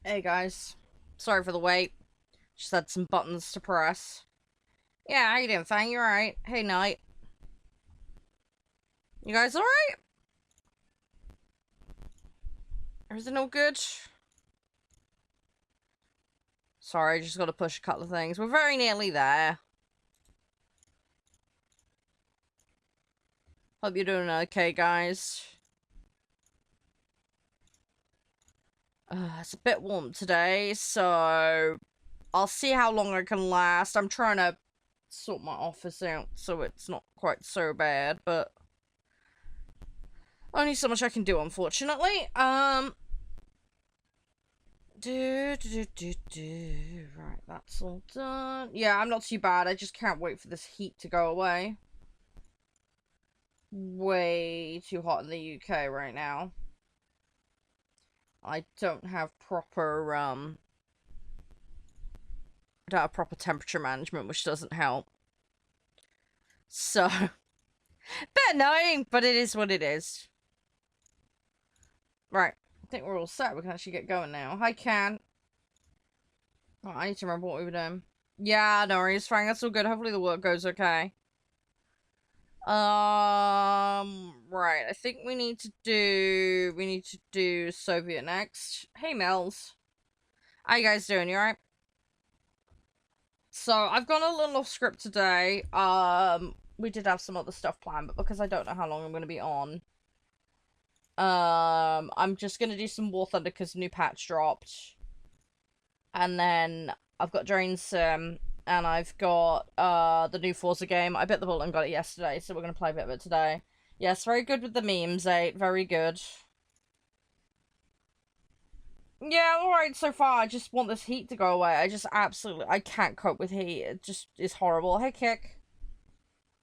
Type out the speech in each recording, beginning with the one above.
Hey guys, sorry for the wait. Just had some buttons to press. Yeah, how you doing, Fang? You alright? Hey, Knight. You guys alright? Is it no good? Sorry, just gotta push a couple of things. We're very nearly there. Hope you're doing okay, guys. It's a bit warm today, so I'll see how long I can last. I'm trying to sort my office out so it's not quite so bad, but only so much I can do, unfortunately. Right, that's all done. Yeah, I'm not too bad. I just can't wait for this heat to go away. Way too hot in the UK right now. I don't have proper, I don't have proper temperature management, which doesn't help. So, bit annoying, but it is what it is. Right, I think we're all set. We can actually get going now. Hi, Can. Oh, I need to remember what we were doing. Yeah, no worries, Frank. That's all good. Hopefully the work goes okay. Right. I think we need to do Soviet next. Hey, Mel's. How you guys doing? You alright? So, I've gone a little off script today. We did have some other stuff planned, but because I don't know how long I'm going to be on, I'm just going to do some War Thunder because new patch dropped. And then I've got Drain Sim, and I've got the new Forza game. I bit the bullet and got it yesterday, so we're going to play a bit of it today. Yes, very good with the memes, 8. Very good. Yeah, alright so far. I just want this heat to go away. I can't cope with heat. It just is horrible. Hey, Kick.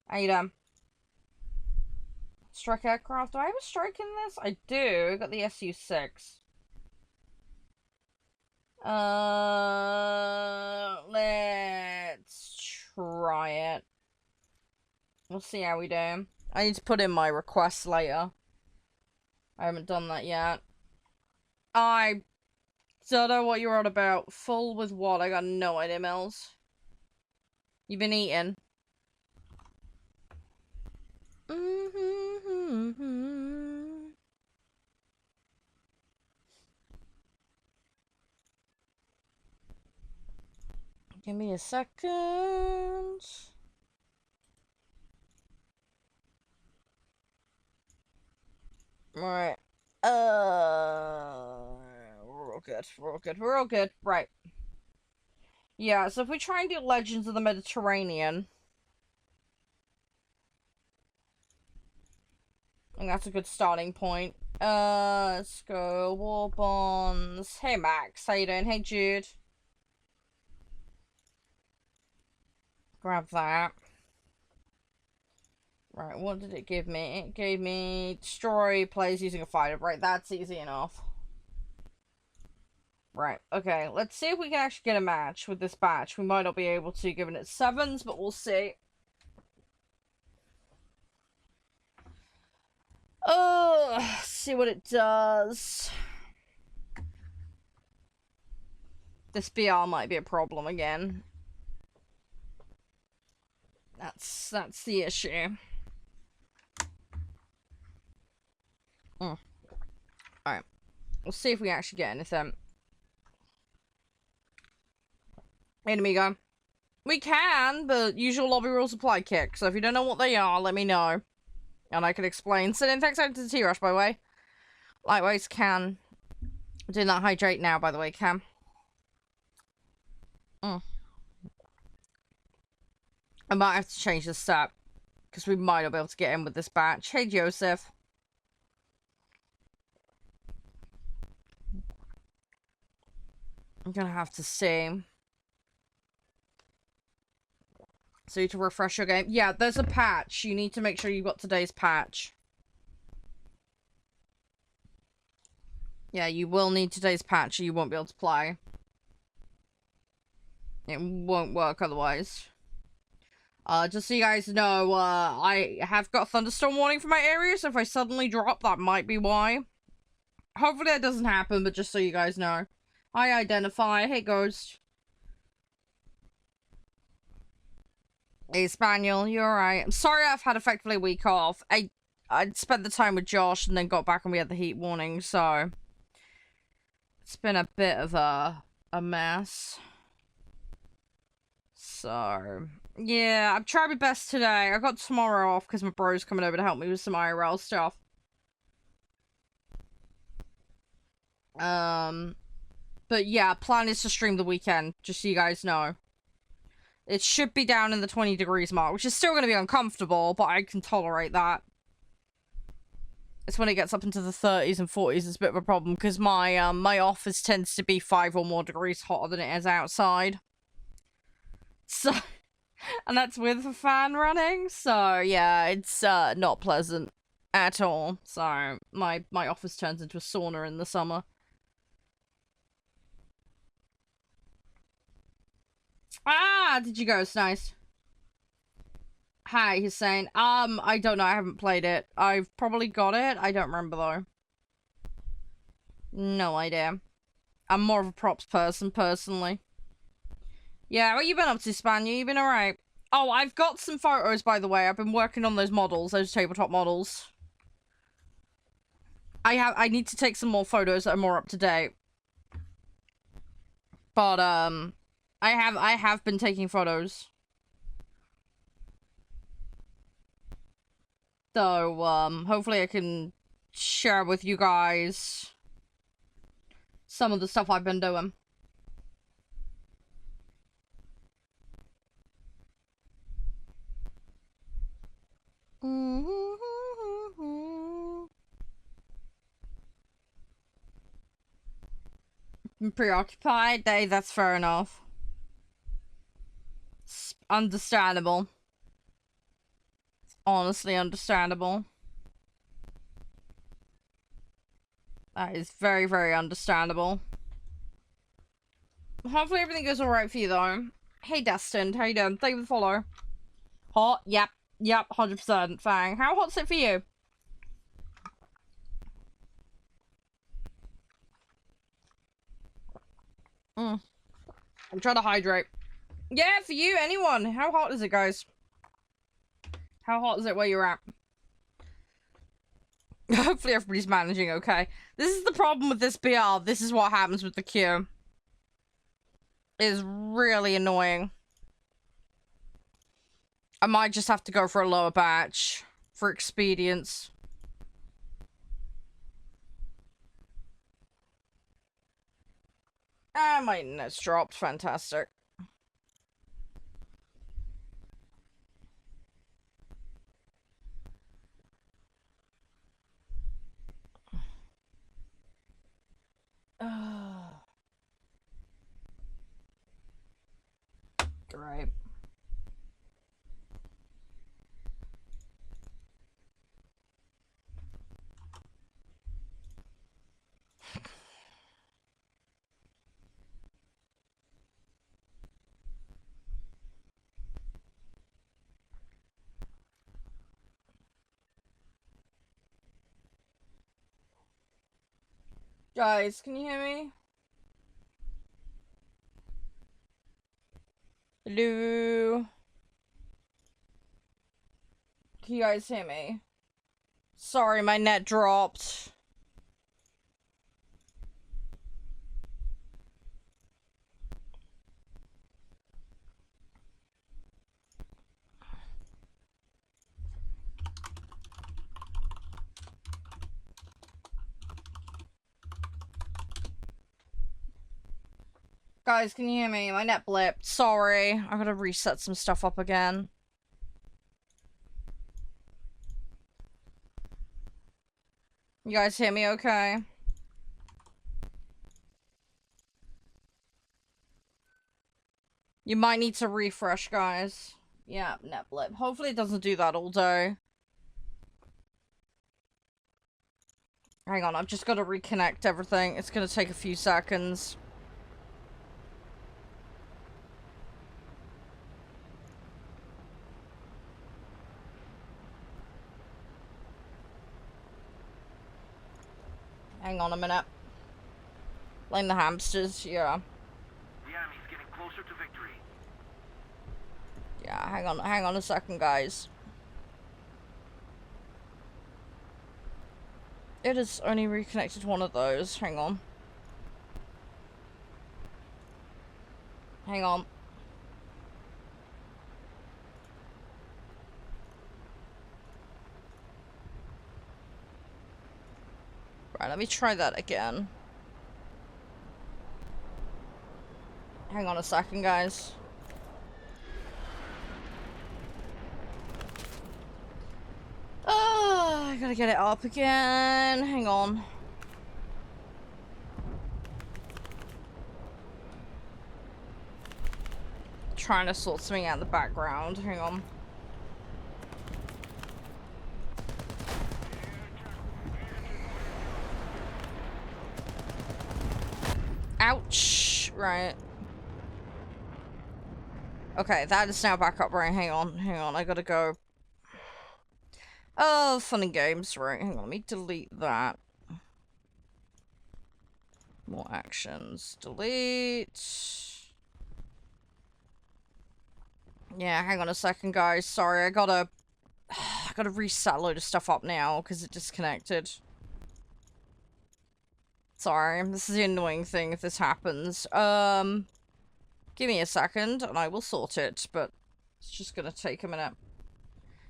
How you doing? Strike aircraft. Do I have a strike in this? I do. I got the SU-6. Let's try it. We'll see how we do. I need to put in my requests later. I haven't done that yet. I don't know what you're on about. Full with what? I got no idea, Mills. You've been eating. Give me a second. Right. We're all good. We're all good. We're all good. Right. Yeah, so if we try and do Legends of the Mediterranean, I think that's a good starting point. Let's go. War Bonds. Hey, Max. How you doing? Hey, Jude. Grab that. Right, what did it give me? It gave me destroy players using a fighter. Right, that's easy enough. Right, okay. Let's see if we can actually get a match with this batch. We might not be able to given it's 7s, but we'll see. Oh, see what it does. This BR might be a problem again. That's the issue. Alright. We'll see if we actually get anything. Enemy go. We can, but usual lobby rules apply, Kick. So if you don't know what they are, let me know. And I can explain. Send in thanks out to the T-Rush, by the way. Likewise, Can. Doing that hydrate now, by the way, Cam. I might have to change the stat. Because we might not be able to get in with this batch. Hey, Joseph. I'm gonna have to see. So you need to refresh your game. Yeah, there's a patch. You need to make sure you've got today's patch. Yeah, you will need today's patch or you won't be able to play. It won't work otherwise. Just so you guys know, I have got a thunderstorm warning for my area, so if I suddenly drop, that might be why. Hopefully that doesn't happen, but just so you guys know. I identify. Hey, Ghost. Hey, Spaniel, you alright? I'm sorry I've had effectively a week off. I spent the time with Josh and then got back and we had the heat warning, so... It's been a bit of a mess. So... Yeah, I've tried my best today. I got tomorrow off because my bro's coming over to help me with some IRL stuff. But yeah, plan is to stream the weekend, just so you guys know. It should be down in the 20 degrees mark, which is still going to be uncomfortable, but I can tolerate that. It's when it gets up into the 30s and 40s it's a bit of a problem, because my office tends to be 5 or more degrees hotter than it is outside. So, and that's with the fan running, so yeah, it's not pleasant at all. So, my office turns into a sauna in the summer. Ah, did you go? It's nice. Hi, he's saying. I don't know. I haven't played it. I've probably got it. I don't remember, though. No idea. I'm more of a props person, personally. Yeah, what you been up to, Spaniel? You been alright? Oh, I've got some photos, by the way. I've been working on those models, those tabletop models. I need to take some more photos that are more up to date. But, I have been taking photos. So, hopefully I can share with you guys some of the stuff I've been doing. I'm preoccupied. Hey, that's fair enough. It's understandable. It's honestly understandable. That is very, very understandable. Hopefully everything goes alright for you, though. Hey, Destined. How you doing? Thank you for the follow. Hot? Yep. Yep, 100%. Fang. How hot's it for you? I'm trying to hydrate. Yeah, for you, anyone. How hot is it, guys? How hot is it where you're at? Hopefully everybody's managing okay. This is the problem with this BR. This is what happens with the queue. It is really annoying. I might just have to go for a lower batch for expedience. Ah, my internet's dropped. Fantastic. Great. Guys, can you hear me? Hello? Can you guys hear me? Sorry, my net dropped. Guys, can you hear me? My net blipped. Sorry. I gotta reset some stuff up again. You guys hear me okay? You might need to refresh, guys. Yeah, net blip. Hopefully it doesn't do that all day. Hang on, I've just got to reconnect everything. It's gonna take a few seconds. Hang on a minute. Like the hamsters, yeah. The enemy's getting closer to victory. Yeah, hang on a second, guys. It has only reconnected one of those. Hang on. Hang on. Right, let me try that again. Hang on a second, guys. Oh, I gotta get it up again. Hang on. Trying to sort something out in the background. Hang on. Ouch. Right. Okay, that is now back up. Right, hang on. Hang on, I gotta go. Oh, fun and games. Right, hang on. Let me delete that. More actions. Delete. Yeah, hang on a second, guys. Sorry, I gotta reset a load of stuff up now because it disconnected. Sorry, this is the annoying thing if this happens. Give me a second and I will sort it, but it's just gonna take a minute.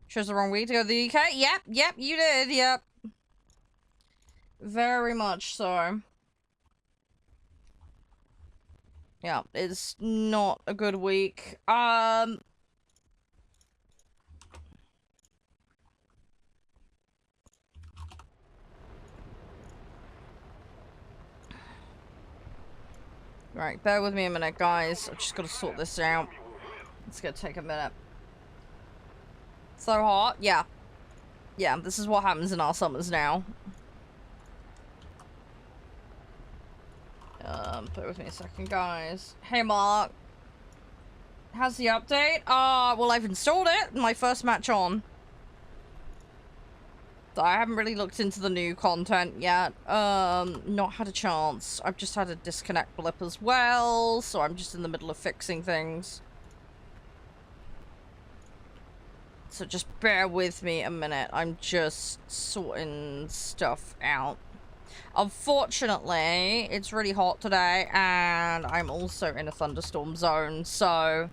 Chose the wrong week to go to the UK? Yep, you did, yep. Very much so. Yeah, it's not a good week. Right, bear with me a minute, guys. I've just got to sort this out. It's gonna take a minute. So hot? Yeah. Yeah, this is what happens in our summers now. Bear with me a second, guys. Hey, Mark. How's the update? Well, I've installed it. My first match on. So I haven't really looked into the new content yet. Not had a chance. I've just had a disconnect blip as well, so I'm just in the middle of fixing things. So just bear with me a minute. I'm just sorting stuff out. Unfortunately, it's really hot today, and I'm also in a thunderstorm zone, so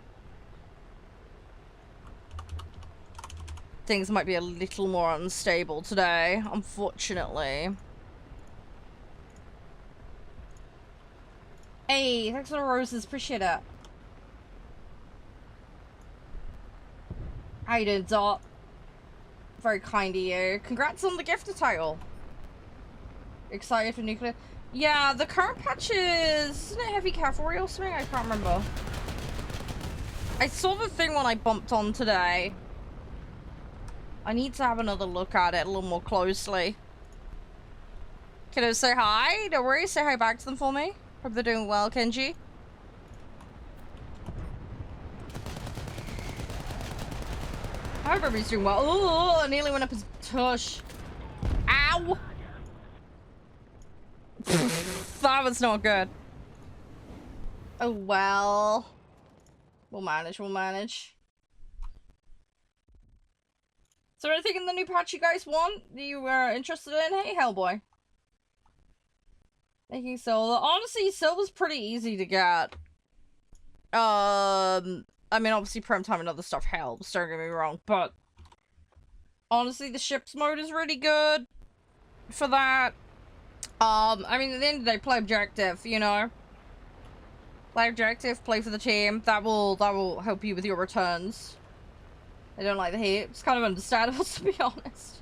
things might be a little more unstable today, unfortunately. Hey, thanks for the roses, appreciate it. How you doing, Dot? Very kind of you. Congrats on the gifted title. Excited for nuclear? Yeah, the current patch isn't it heavy cavalry or something? I can't remember. I saw the thing when I bumped on today. I need to have another look at it a little more closely. Kiddos, say hi. Don't worry, say hi back to them for me. Hope they're doing well, Kenji. I hope everybody's doing well. Oh, I nearly went up his tush. Ow! That was not good. Oh well. We'll manage, we'll manage. Is there anything in the new patch you guys want that you were interested in? Hey, Hellboy. Making silver. Honestly, silver's pretty easy to get. I mean, obviously prime time and other stuff helps, don't get me wrong, but honestly, the ships mode is really good for that. I mean, at the end of the day, play objective, you know? Play objective, play for the team. That will help you with your returns. I don't like the heat. It's kind of understandable, to be honest.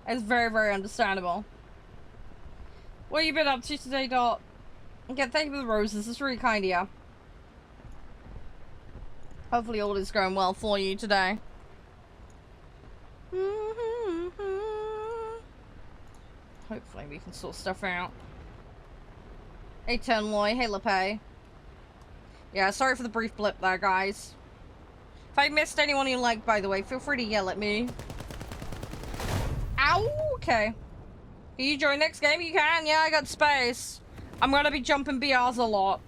It's very, very understandable. What have you been up to today, Dot? Again, thank you for the roses. It's really kind of you. Hopefully all is going well for you today. Hopefully we can sort stuff out. Hey Tenloy, hey Lepay. Yeah, sorry for the brief blip there, guys. If I missed anyone you like, by the way, feel free to yell at me. Ow! Okay. Can you join next game? You can, yeah, I got space. I'm gonna be jumping BRs a lot.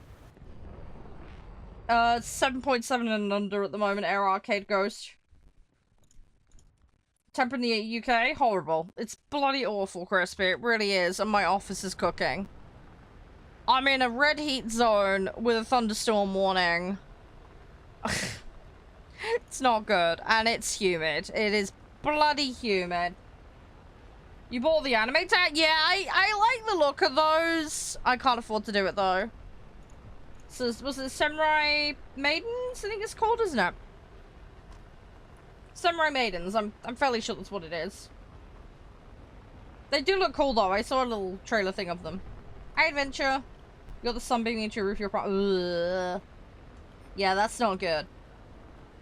7.7 and under at the moment, Air Arcade Ghost. Temper in the UK, horrible. It's bloody awful, Crispy. It really is, and my office is cooking. I'm in a red heat zone with a thunderstorm warning. It's not good, and it's humid. It is bloody humid. You bought the anime tag? Yeah, I like the look of those. I can't afford to do it, though. So, was it Samurai Maidens? I think it's called, isn't it? Samurai Maidens. I'm fairly sure that's what it is. They do look cool, though. I saw a little trailer thing of them. Hi, Adventure. You got the sun beaming into your roof. Ugh. Yeah, that's not good.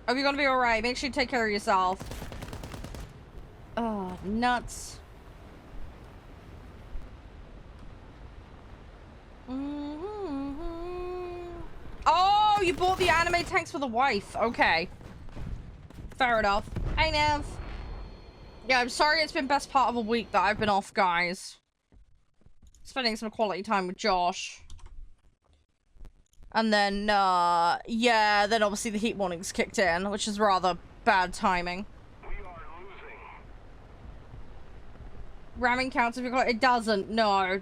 Hope you're gonna be alright. Make sure you take care of yourself. Oh, nuts. Oh, you bought the anime tanks for the wife. Okay. Fair enough. Hey, Nev. Yeah, I'm sorry it's been best part of a week that I've been off, guys. Spending some quality time with Josh. And then, yeah, then obviously the heat warnings kicked in, which is rather bad timing. We are losing. Ramming counts if you're... It doesn't. No.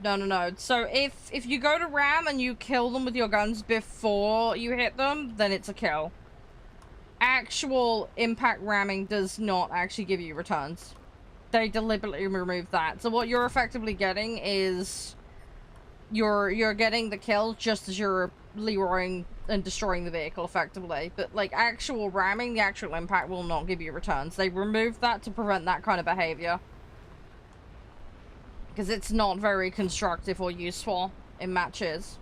So if you go to ram and you kill them with your guns before you hit them, then it's a kill. Actual impact ramming does not actually give you returns. They deliberately remove that. So what you're effectively getting is... You're getting the kill just as you're Leroying and destroying the vehicle effectively. But like actual ramming, the actual impact will not give you returns. They removed that to prevent that kind of behavior. Because it's not very constructive or useful in matches.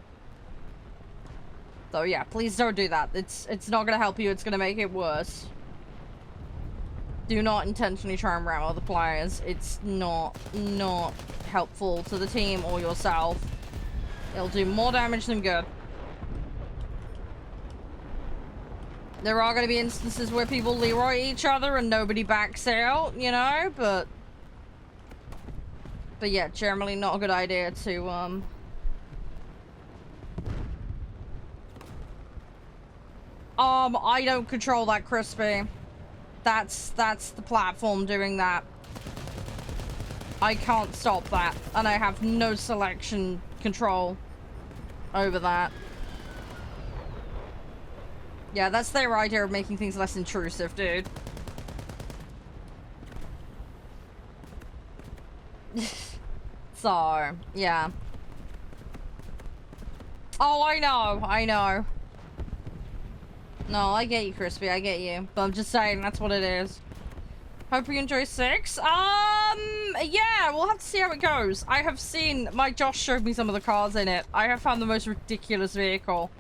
So yeah, please don't do that. It's not gonna help you, it's gonna make it worse. Do not intentionally try and ram other players. It's not helpful to the team or yourself. It'll do more damage than good. There are going to be instances where people Leroy each other and nobody backs out, you know, but yeah, generally not a good idea to, I don't control that, Crispy. That's the platform doing that. I can't stop that, and I have no selection control over that. Yeah, that's their idea of making things less intrusive, dude. So, yeah. Oh, I know. No, I get you, Crispy, I get you. But I'm just saying, that's what it is. Hope you enjoy 6. Yeah, we'll have to see how it goes. I have seen, Josh showed me some of the cars in it. I have found the most ridiculous vehicle.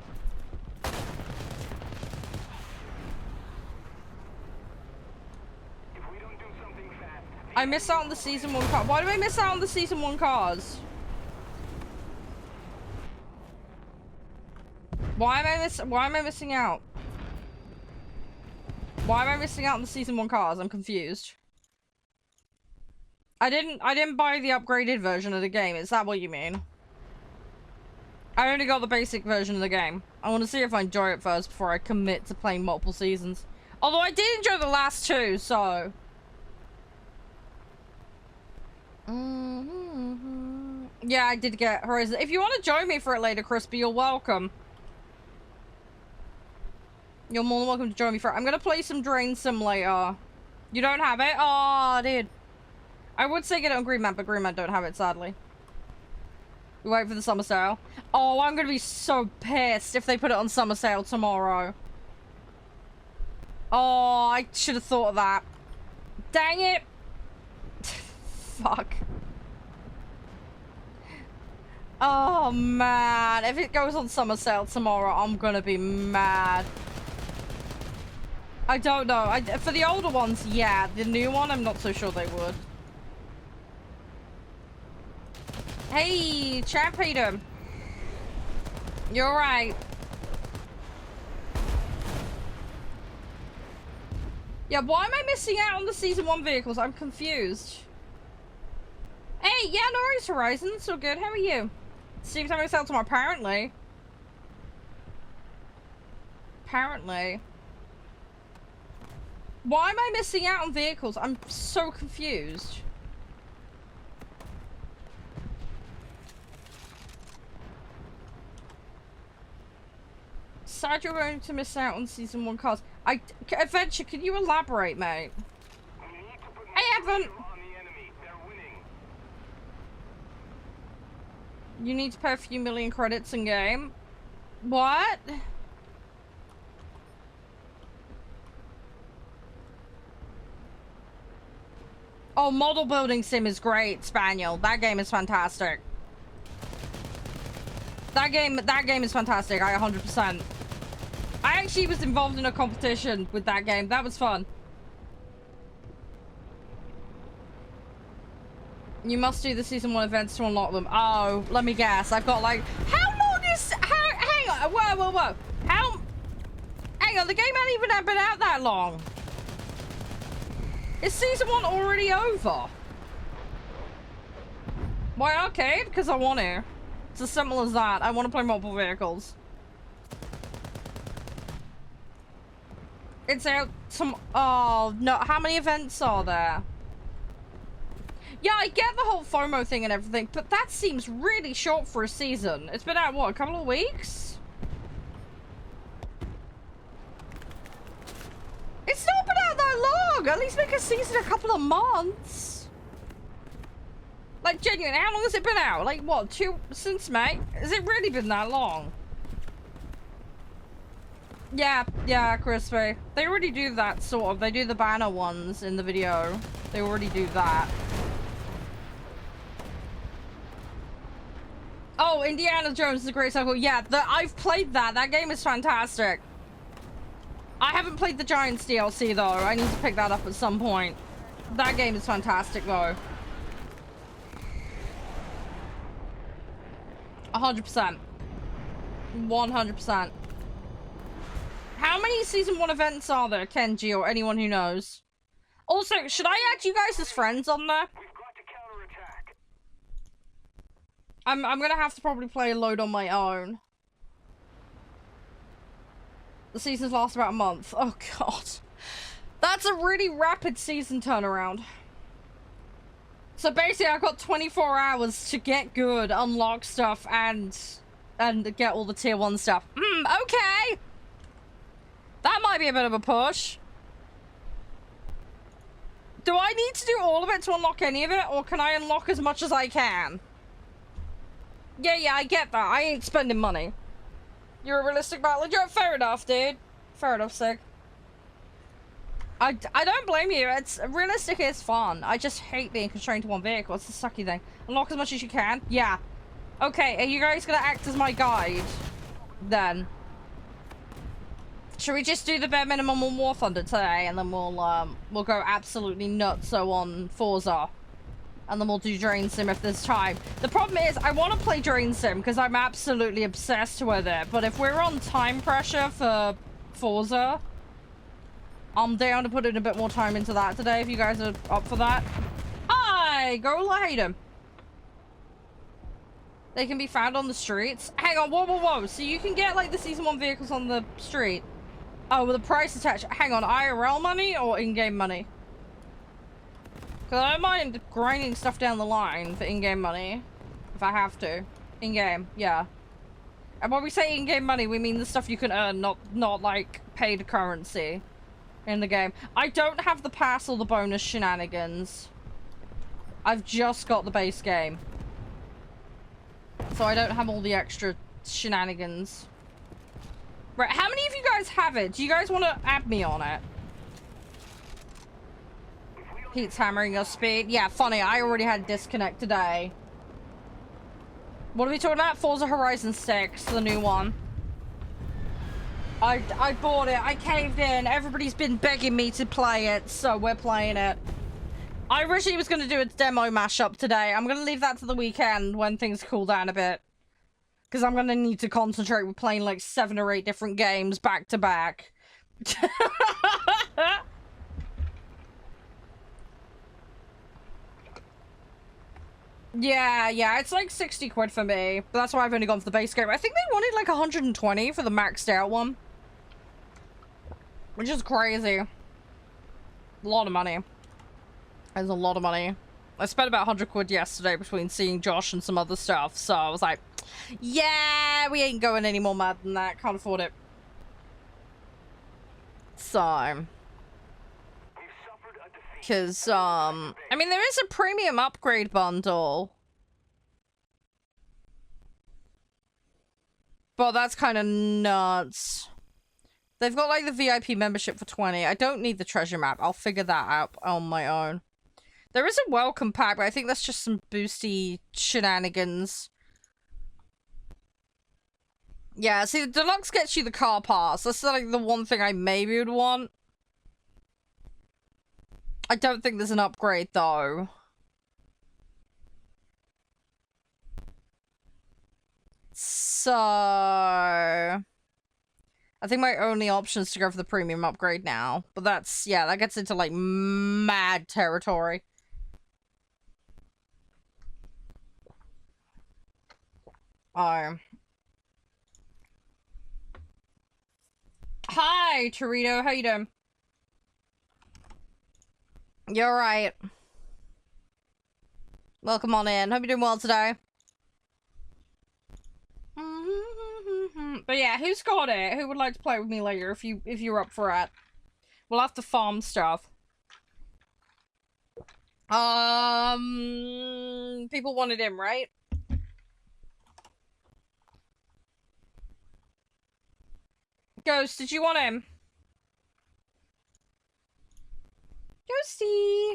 I missed out on the season 1 car. Why do I miss out on the season 1 cars? Why am I missing out? Why am I missing out on the season 1 cars? I'm confused. I didn't buy the upgraded version of the game. Is that what you mean? I only got the basic version of the game. I want to see if I enjoy it first before I commit to playing multiple seasons. Although I did enjoy the last 2, so... Yeah, I did get Horizon. If you want to join me for it later, Crispy, you're welcome. You're more than welcome to join me for it. I'm gonna play some Drain Sim later. You don't have it? Oh, dude. I would say get it on Green Man, but Green Man don't have it, sadly. We wait for the summer sale. Oh, I'm gonna be so pissed if they put it on summer sale tomorrow. Oh, I should have thought of that. Dang it. Fuck. Oh, man. If it goes on summer sale tomorrow, I'm gonna be mad. I don't know. For the older ones, yeah. The new one, I'm not so sure they would. Hey, Champ Peter. You're right. Yeah, why am I missing out on the Season 1 vehicles? I'm confused. Hey, yeah, no worries, Horizon. So good. How are you? Seems I'm missing out tomorrow. Apparently. Apparently. Why am I missing out on vehicles? I'm so confused. Sad you're going to miss out on season 1 cars. Adventure, can you elaborate, mate? I haven't. You need to pay a few million credits in game. What? Oh, model building sim is great, Spaniel. That game is fantastic. That game is fantastic. I 100%. I actually was involved in a competition with that game. That was fun. You must do the season 1 events to unlock them. Oh, let me guess. I've got like, how long is, hang on, whoa. Hang on, the game hasn't even been out that long. Is season 1 already over? Why arcade? Because I want to. It's as simple as that. I want to play multiple vehicles. It's out some, oh no, how many events are there? Yeah, I get the whole FOMO thing and everything, but that seems really short for a season. It's been out, what, a couple of weeks? It's not been out that long! At least make a season a couple of months. Like, genuinely, how long has it been out? Like, what, since May? Has it really been that long? Yeah, Crispy. They already do that, sort of. They do the banner ones in the video. They already do that. Oh, Indiana Jones is a great cycle. Yeah, I've played that. That game is fantastic. I haven't played the Giants DLC, though. I need to pick that up at some point. That game is fantastic, though. 100%. 100%. How many season 1 events are there, Kenji, or anyone who knows? Also, should I add you guys as friends on there? I'm gonna have to probably play a load on my own. The seasons last about a month. Oh god. That's a really rapid season turnaround. So basically I've got 24 hours to get good, unlock stuff, and get all the tier 1 stuff. Okay! That might be a bit of a push. Do I need to do all of it to unlock any of it, or can I unlock as much as I can? Yeah, I get that. I ain't spending money. You're a realistic battler. Fair enough, dude. Fair enough, Sig. I don't blame you. It's realistic is fun. I just hate being constrained to one vehicle. It's the sucky thing. Unlock as much as you can. Yeah. Okay, are you guys gonna act as my guide? Then. Should we just do the bare minimum on War Thunder today, and then we'll go absolutely nuts on Forza, and then we'll do Drain Sim if there's time. The problem is I want to play Drain Sim because I'm absolutely obsessed with it. But if we're on time pressure for Forza, I'm down to put in a bit more time into that today. If you guys are up for that. Hi, go light 'em. They can be found on the streets. Hang on, whoa. So you can get like the season 1 vehicles on the street. Oh, with a price attached. Hang on, IRL money or in-game money? Because I don't mind grinding stuff down the line for in-game money. If I have to. In-game, yeah. And when we say in-game money, we mean the stuff you can earn, not like paid currency in the game. I don't have the pass or the bonus shenanigans. I've just got the base game. So I don't have all the extra shenanigans. Right, how many of you guys have it? Do you guys want to add me on it? Pete's hammering your speed. Yeah, funny, I already had disconnect today. What are we talking about? Forza Horizon 6, the new one. I bought it. I caved in. Everybody's been begging me to play it, so we're playing it. I originally was going to do a demo mashup today. I'm going to leave that to the weekend when things cool down a bit. Because I'm going to need to concentrate with playing like 7 or 8 different games back to back. Yeah, it's like 60 quid for me. But that's why I've only gone for the base game. I think they wanted like 120 for the maxed out one. Which is crazy. A lot of money. There's a lot of money. I spent about 100 quid yesterday between seeing Josh and some other stuff. So I was like, yeah, we ain't going any more mad than that. Can't afford it. So... Because, I mean, there is a premium upgrade bundle. But that's kind of nuts. They've got, like, the VIP membership for 20. I don't need the treasure map. I'll figure that out on my own. There is a welcome pack, but I think that's just some boosty shenanigans. Yeah, see, the deluxe gets you the car pass. That's, like, the one thing I maybe would want. I don't think there's an upgrade, though. So... I think my only option is to go for the premium upgrade now. But that's, yeah, that gets into, like, mad territory. Oh. Hi, Charede. How you doing? You're right. Welcome on in. Hope you're doing well today. But yeah, who's got it? Who would like to play with me later if you're up for it? We'll have to farm stuff. People wanted him, right? Ghost, did you want him? Ghosty!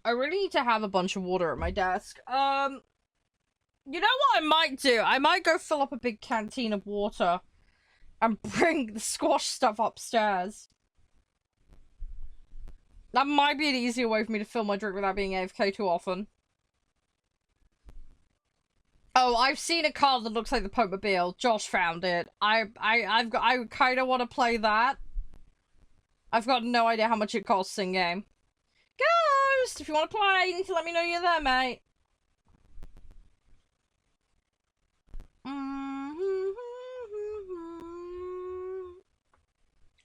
I really need to have a bunch of water at my desk. You know what I might do? I might go fill up a big canteen of water and bring the squash stuff upstairs. That might be an easier way for me to fill my drink without being AFK too often. Oh, I've seen a car that looks like the Pope-mobile. Josh found it. I kind of want to play that. I've got no idea how much it costs in game. Ghost, if you want to play, you need to let me know you're there, mate.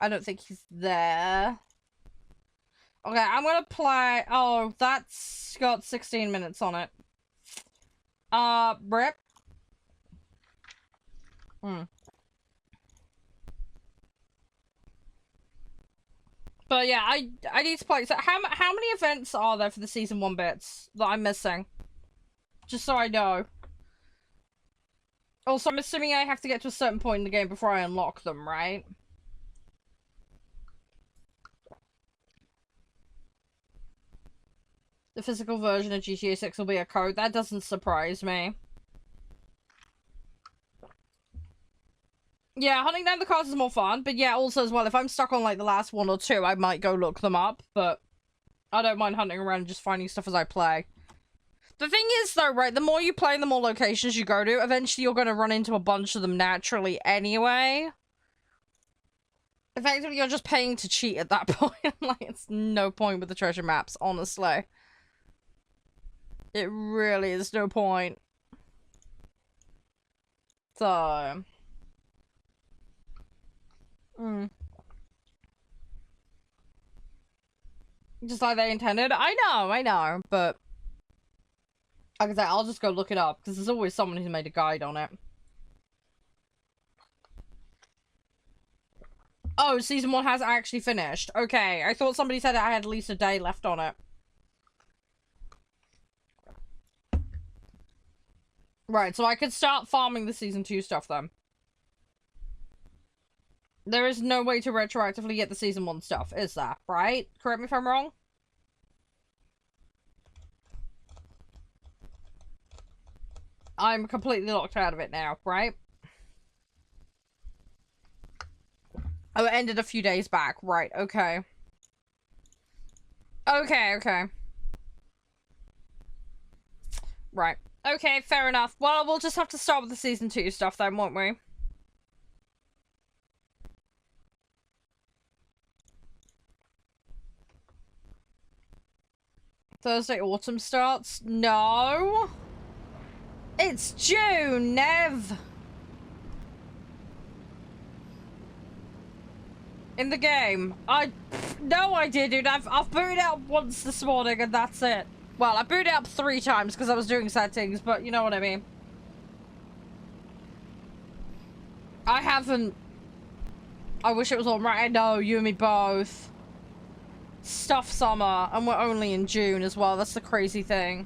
I don't think he's there. Okay, I'm gonna play. Oh, that's got 16 minutes on it. Rip. But yeah, I need to play. So how many events are there for the season 1 bits that I'm missing? Just so I know. Also, I'm assuming I have to get to a certain point in the game before I unlock them, right? The physical version of GTA 6 will be a code. That doesn't surprise me. Yeah, hunting down the cars is more fun, but yeah, also as well, if I'm stuck on like the last 1 or 2, I might go look them up, but I don't mind hunting around and just finding stuff as I play. The thing is though, right, the more you play, the more locations you go to, eventually you're going to run into a bunch of them naturally anyway. Effectively, you're just paying to cheat at that point. Like, it's no point with the treasure maps, honestly. It really is no point. So... Just like they intended. I know, but... Like I said, I'll just go look it up, because there's always someone who's made a guide on it. Oh, season 1 has actually finished. Okay, I thought somebody said I had at least a day left on it. Right, so I could start farming the season 2 stuff then. There is no way to retroactively get the season 1 stuff, is there? Right? Correct me if I'm wrong? I'm completely locked out of it now, right? Oh, it ended a few days back. Right, okay. Okay. Right. Okay, fair enough. Well, we'll just have to start with the season 2 stuff then, won't we? Thursday autumn starts? No! It's June, Nev! In the game. No idea, dude. I've booted out once this morning and that's it. Well, I booted up 3 times because I was doing settings, but you know what I mean. I haven't... I wish it was all right. I know, you and me both. Stuff summer, and we're only in June as well. That's the crazy thing.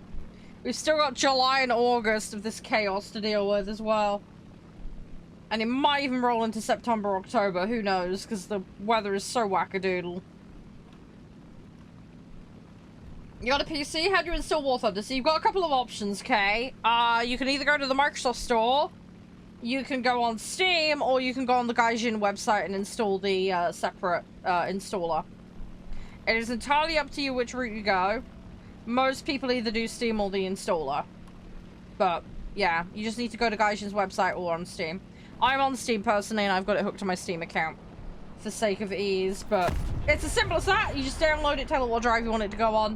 We've still got July and August of this chaos to deal with as well. And it might even roll into September, October. Who knows? Because the weather is so wackadoodle. You got a PC? How do you install warthunder? So you've got a couple of options, okay? You can either go to the Microsoft Store, you can go on Steam, or you can go on the Gaijin website and install the separate installer. It is entirely up to you which route you go. Most people either do Steam or the installer. But, yeah, you just need to go to Gaijin's website or on Steam. I'm on Steam personally, and I've got it hooked to my Steam account for sake of ease, but it's as simple as that. You just download it, tell it what drive you want it to go on.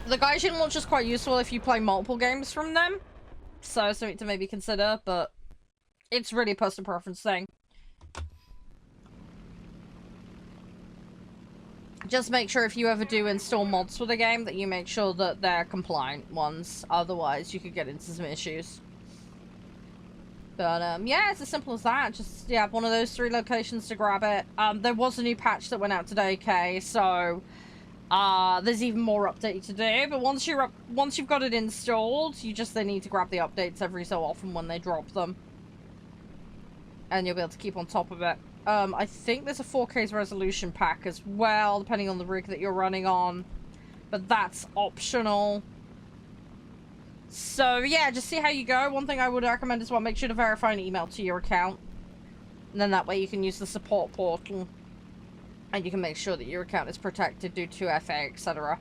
The Gaijin launcher is quite useful if you play multiple games from them, so something to maybe consider, but it's really a personal preference thing. Just make sure if you ever do install mods for the game that you make sure that they're compliant ones, otherwise you could get into some issues. But, yeah, it's as simple as that. Just, yeah, one of those 3 locations to grab it. There was a new patch that went out today, Kay, so... there's even more update to do, but once you've got it installed, you just then need to grab the updates every so often when they drop them. And you'll be able to keep on top of it. I think there's a 4K resolution pack as well, depending on the rig that you're running on. But that's optional. So, yeah, just see how you go. One thing I would recommend as well, make sure to verify an email to your account. And then that way you can use the support portal. And you can make sure that your account is protected due to FA, etc.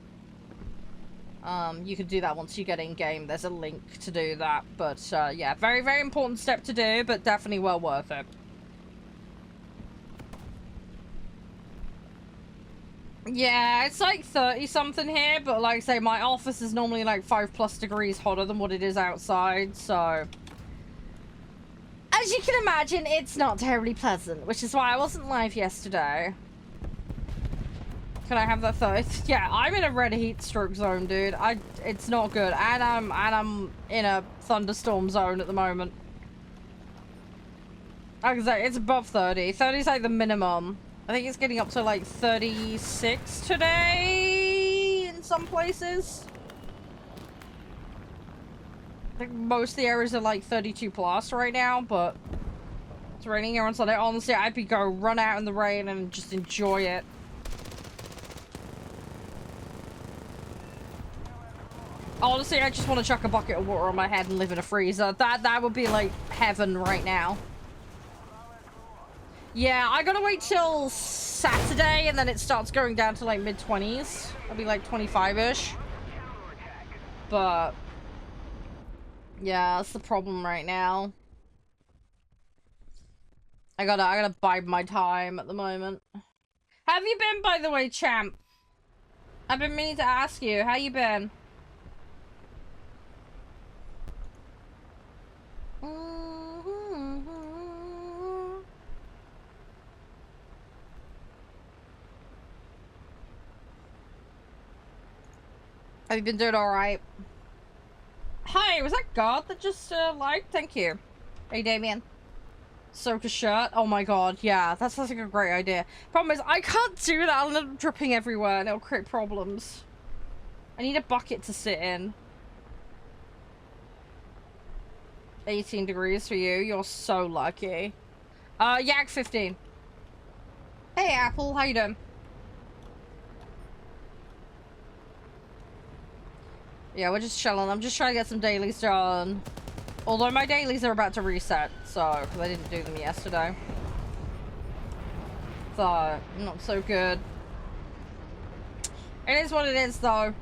You can do that once you get in-game. There's a link to do that. But, yeah, very, very important step to do, but definitely well worth it. Yeah, it's like 30-something here, but like I say, my office is normally like 5+ degrees hotter than what it is outside, so... As you can imagine, it's not terribly pleasant, which is why I wasn't live yesterday. Can I have that 30? Yeah, I'm in a red heat stroke zone, dude. It's not good, and I'm in a thunderstorm zone at the moment. Like I say, it's above 30. 30 is like the minimum. I think it's getting up to like 36 today in some places. I think most of the areas are like 32+ right now, but it's raining here on Sunday. Honestly, I'd be go run out in the rain and just enjoy it. Honestly, I just want to chuck a bucket of water on my head and live in a freezer. That would be like heaven right now. Yeah, I gotta wait till Saturday and then it starts going down to like mid-20s. It'll be like 25-ish. But yeah, that's the problem right now. I gotta bide my time at the moment. How have you been, by the way, champ? I've been meaning to ask you. How you been? Have you been doing alright? Hi, was that God that just liked? Thank you. Hey, Damien. Soak a shirt? Oh my god, yeah, that sounds like a great idea. Problem is, I can't do that. I'll end up dripping everywhere and it'll create problems. I need a bucket to sit in. 18 degrees for you. You're so lucky. Yak 15. Hey, Apple, how you doing? Yeah, we're just chilling. I'm just trying to get some dailies done. Although my dailies are about to reset, so, because I didn't do them yesterday. So, not so good. It is what it is, though.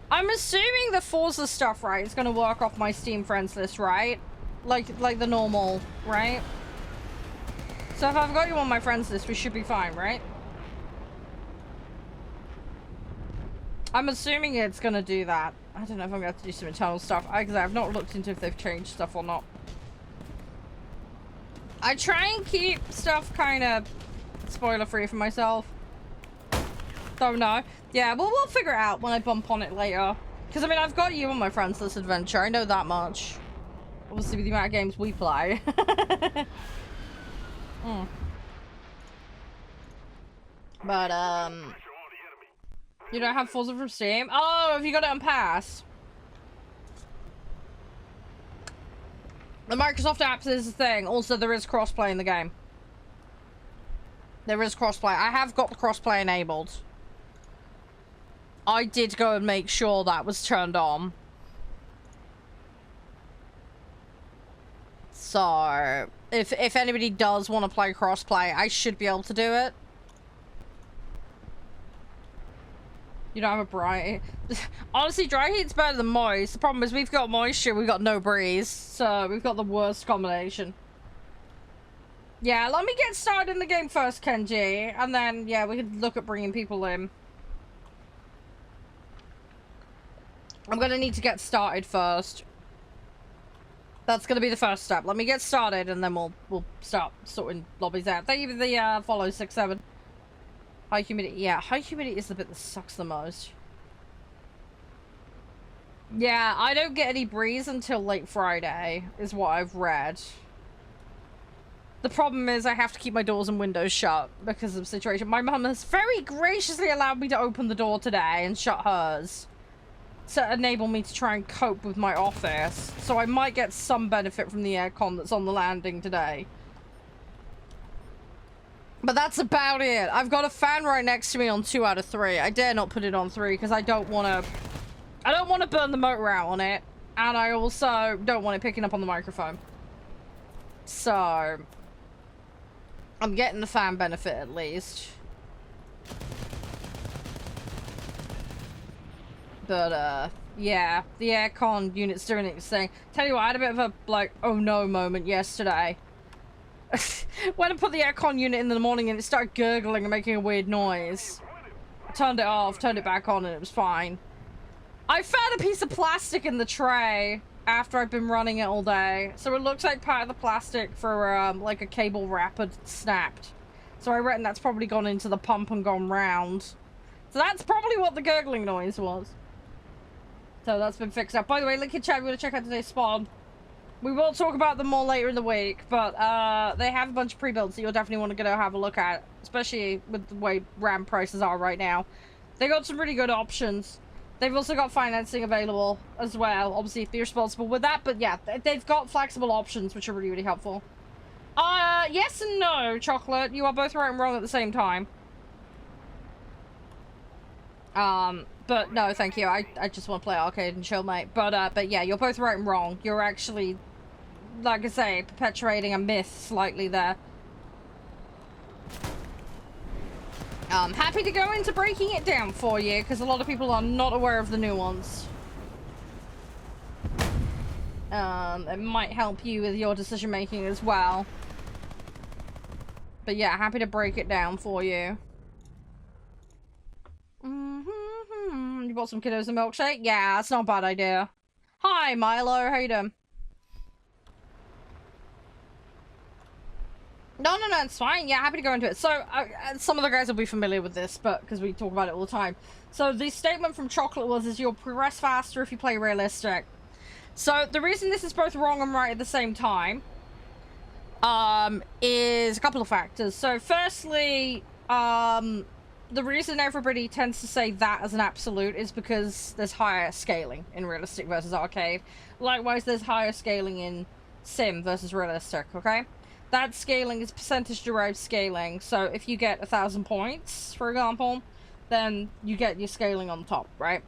I'm assuming the Forza stuff, right, is going to work off my Steam friends list, right? Like the normal, right? So if I've got you on my friends list, we should be fine, right? I'm assuming it's gonna do that. I don't know if I'm gonna have to do some internal stuff. Because I've not looked into if they've changed stuff or not. I try and keep stuff kind of spoiler free for myself. Don't know. Yeah, well, we'll figure it out when I bump on it later. Because, I mean, I've got you on my friends list adventure. I know that much. Obviously, with the amount of games we play. But, you don't have Forza from Steam? Oh, have you got it on Pass? The Microsoft apps is the thing. Also, there is crossplay in the game. There is crossplay. I have got the crossplay enabled. I did go and make sure that was turned on. So, if anybody does want to play crossplay, I should be able to do it. You don't have a bright... Honestly, dry heat's better than moist. The problem is we've got moisture, we've got no breeze. So, we've got the worst combination. Yeah, let me get started in the game first, Kenji. And then, yeah, we could look at bringing people in. I'm gonna need to get started first. That's gonna be the first step. Let me get started, and then we'll start sorting lobbies out. Thank you for the follow, 6-7. High humidity. Yeah, high humidity is the bit that sucks the most. Yeah, I don't get any breeze until late Friday, is what I've read. The problem is I have to keep my doors and windows shut because of the situation. My mum has very graciously allowed me to open the door today and shut hers to enable me to try and cope with my office. So I might get some benefit from the aircon that's on the landing today. But that's about it. I've got a fan right next to me on 2 out of 3. I dare not put it on 3 because I don't want to burn the motor out on it. And I also don't want it picking up on the microphone. So I'm getting the fan benefit at least. But, yeah, the aircon unit's doing its thing. Tell you what, I had a bit of a, like, oh no moment yesterday. When I put the aircon unit in the morning and it started gurgling and making a weird noise. I turned it off, turned it back on, and it was fine. I found a piece of plastic in the tray after I've been running it all day. So it looks like part of the plastic for, like, a cable wrap had snapped. So I reckon that's probably gone into the pump and gone round. So that's probably what the gurgling noise was. So that's been fixed up. By the way, link in chat if you want to check out today's spawn. We will talk about them more later in the week, but they have a bunch of pre-builds that you'll definitely want to go have a look at, especially with the way RAM prices are right now. They got some really good options. They've also got financing available as well, obviously if you're responsible with that, but yeah, they've got flexible options which are really, really helpful. Yes and no, Chocolate. You are both right and wrong at the same time. But no, thank you. I just want to play arcade and chill, mate. But yeah, you're both right and wrong. You're actually, like I say, perpetuating a myth slightly there. Happy to go into breaking it down for you, because a lot of people are not aware of the nuance. It might help you with your decision making as well. But yeah, happy to break it down for you. You bought some kiddos a milkshake? Yeah, that's not a bad idea. Hi, Milo. How you doing? No, it's fine. Yeah, happy to go into it. So, some of the guys will be familiar with this, but because we talk about it all the time. So, the statement from Chocolate was, is you'll progress faster if you play realistic. So, the reason this is both wrong and right at the same time, is a couple of factors. So, firstly, the reason everybody tends to say that as an absolute is because there's higher scaling in realistic versus arcade. Likewise, there's higher scaling in sim versus realistic, okay? That scaling is percentage-derived scaling, so if you get 1,000 points, for example, then you get your scaling on top, right?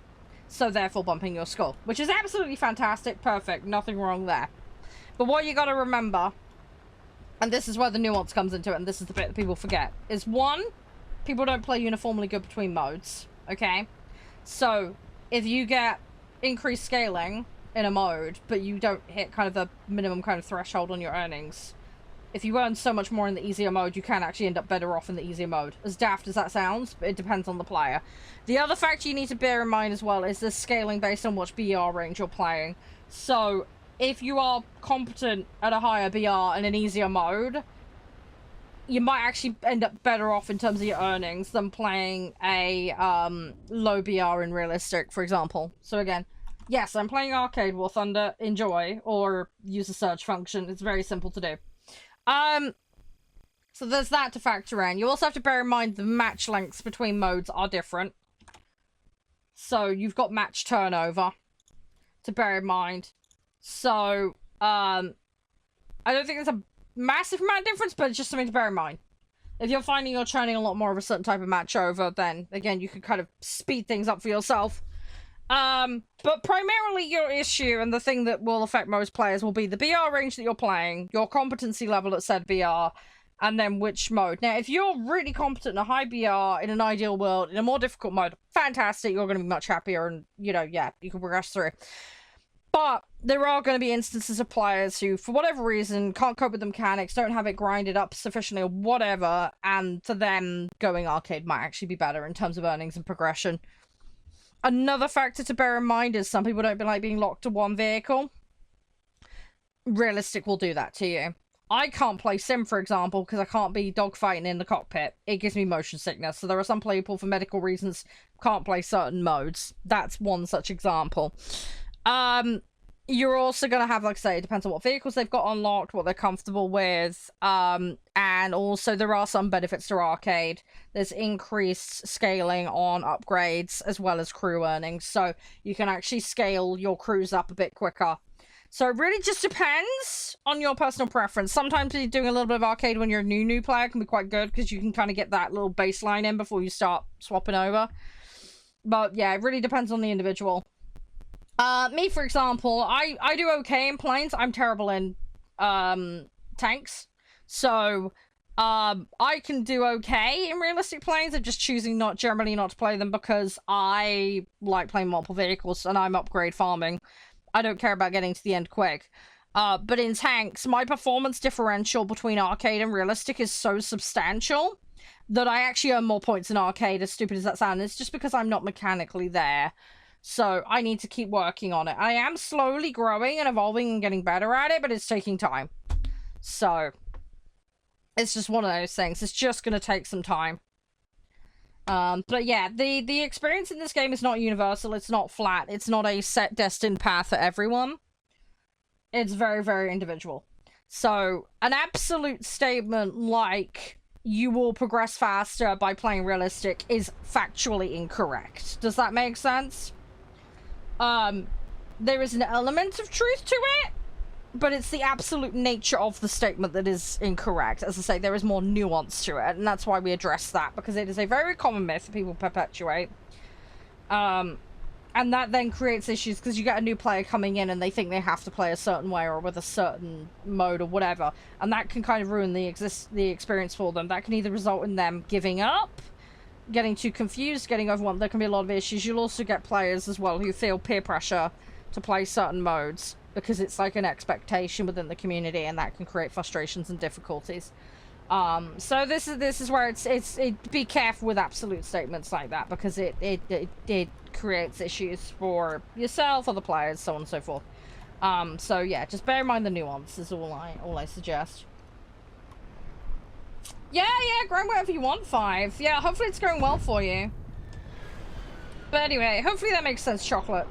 So therefore bumping your score, which is absolutely fantastic, perfect, nothing wrong there. But what you gotta remember, and this is where the nuance comes into it, and this is the bit that people forget, is one, people don't play uniformly good between modes, okay? So, if you get increased scaling in a mode, but you don't hit kind of the minimum kind of threshold on your earnings, if you earn so much more in the easier mode, you can actually end up better off in the easier mode. As daft as that sounds, but it depends on the player. The other factor you need to bear in mind as well is the scaling based on which BR range you're playing. So, if you are competent at a higher BR in an easier mode, you might actually end up better off in terms of your earnings than playing a low BR in realistic, for example. So again, yes, I'm playing arcade War Thunder, enjoy, or use the search function. It's very simple to do. So there's that to factor in. You also have to bear in mind the match lengths between modes are different. So you've got match turnover to bear in mind. So, I don't think there's a massive amount of difference, but it's just something to bear in mind. If you're finding you're churning a lot more of a certain type of match over, then again you can kind of speed things up for yourself. But primarily your issue and the thing that will affect most players will be the BR range that you're playing, your competency level at said BR, and then which mode. Now, if you're really competent in a high BR in an ideal world, in a more difficult mode, fantastic, you're going to be much happier and, you know, yeah, you can progress through. But there are going to be instances of players who, for whatever reason, can't cope with the mechanics, don't have it grinded up sufficiently or whatever, and to them, going arcade might actually be better in terms of earnings and progression. Another factor to bear in mind is some people don't like being locked to one vehicle. Realistic will do that to you. I can't play Sim, for example, because I can't be dogfighting in the cockpit. It gives me motion sickness. So there are some people, for medical reasons, can't play certain modes. That's one such example. You're also going to have, like I say, it depends on what vehicles they've got unlocked, what they're comfortable with, and also there are some benefits to arcade. There's increased scaling on upgrades as well as crew earnings, so you can actually scale your crews up a bit quicker. So it really just depends on your personal preference. Sometimes doing a little bit of arcade when you're a new player can be quite good, because you can kind of get that little baseline in before you start swapping over. But yeah, it really depends on the individual. Me, for example, I do okay in planes. I'm terrible in, tanks. So, I can do okay in realistic planes. I'm just choosing generally not to play them because I like playing multiple vehicles and I'm upgrade farming. I don't care about getting to the end quick. But in tanks, my performance differential between arcade and realistic is so substantial that I actually earn more points in arcade, as stupid as that sounds. It's just because I'm not mechanically there. So I need to keep working on it. I am slowly growing and evolving and getting better at it, but it's taking time. So it's just one of those things. It's just going to take some time. But yeah, the experience in this game is not universal. It's not flat. It's not a set destined path for everyone. It's very, very individual. So an absolute statement like you will progress faster by playing realistic is factually incorrect. Does that make sense? There is an element of truth to it, but it's the absolute nature of the statement that is incorrect. As I say, there is more nuance to it, and that's why we address that, because it is a very common myth that people perpetuate. And that then creates issues, because you get a new player coming in and they think they have to play a certain way or with a certain mode or whatever, and that can kind of ruin the experience for them. That can either result in them giving up, getting too confused, getting overwhelmed. There can be a lot of issues. You'll also get players as well who feel peer pressure to play certain modes because it's like an expectation within the community, and that can create frustrations and difficulties. So this is where it's be careful with absolute statements like that, because it creates issues for yourself, other players, so on and so forth. So yeah, just bear in mind the nuance is all I suggest. Yeah, grind whatever you want, 5. Yeah, hopefully it's going well for you. But anyway, hopefully that makes sense, Chocolate.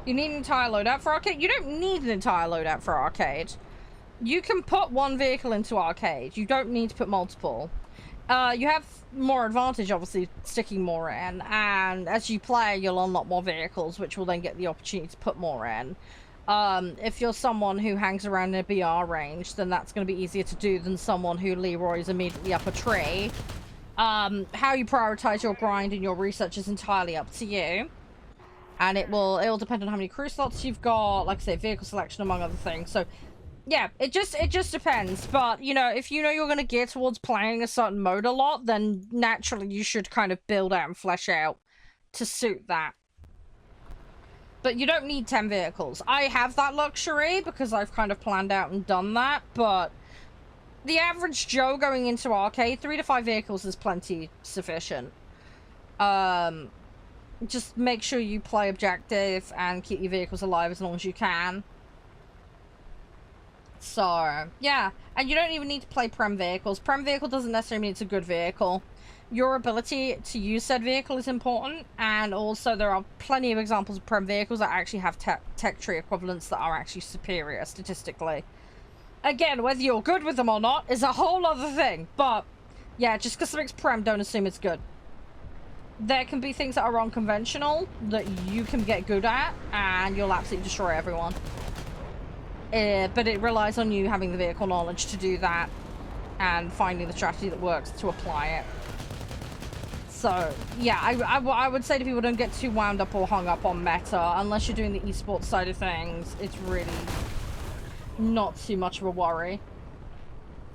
You need an entire loadout for arcade? You don't need an entire loadout for arcade. You can put one vehicle into arcade. You don't need to put multiple. You have more advantage, obviously, sticking more in. And as you play, you'll unlock more vehicles, which will then get the opportunity to put more in. If you're someone who hangs around in a BR range, then that's going to be easier to do than someone who Leroy's immediately up a tree. How you prioritize your grind and your research is entirely up to you. And it'll depend on how many crew slots you've got, like I say, vehicle selection, among other things. So, yeah, it just depends. But, you know, if you know you're going to gear towards playing a certain mode a lot, then naturally you should kind of build out and flesh out to suit that. But you don't need 10 vehicles. I have that luxury because I've kind of planned out and done that, but the average Joe going into arcade, 3 to 5 vehicles is plenty sufficient. Just make sure you play objective and keep your vehicles alive as long as you can. So, yeah. And you don't even need to play Prem vehicles. Prem vehicle doesn't necessarily mean it's a good vehicle. Your ability to use said vehicle is important, and also there are plenty of examples of Prem vehicles that actually have tech tree equivalents that are actually superior statistically. Again, whether you're good with them or not is a whole other thing, but yeah, just because something's Prem, don't assume it's good. There can be things that are unconventional that you can get good at, and you'll absolutely destroy everyone. But it relies on you having the vehicle knowledge to do that, and finding the strategy that works to apply it. So, yeah, I would say to people, don't get too wound up or hung up on meta. Unless you're doing the esports side of things, it's really not too much of a worry.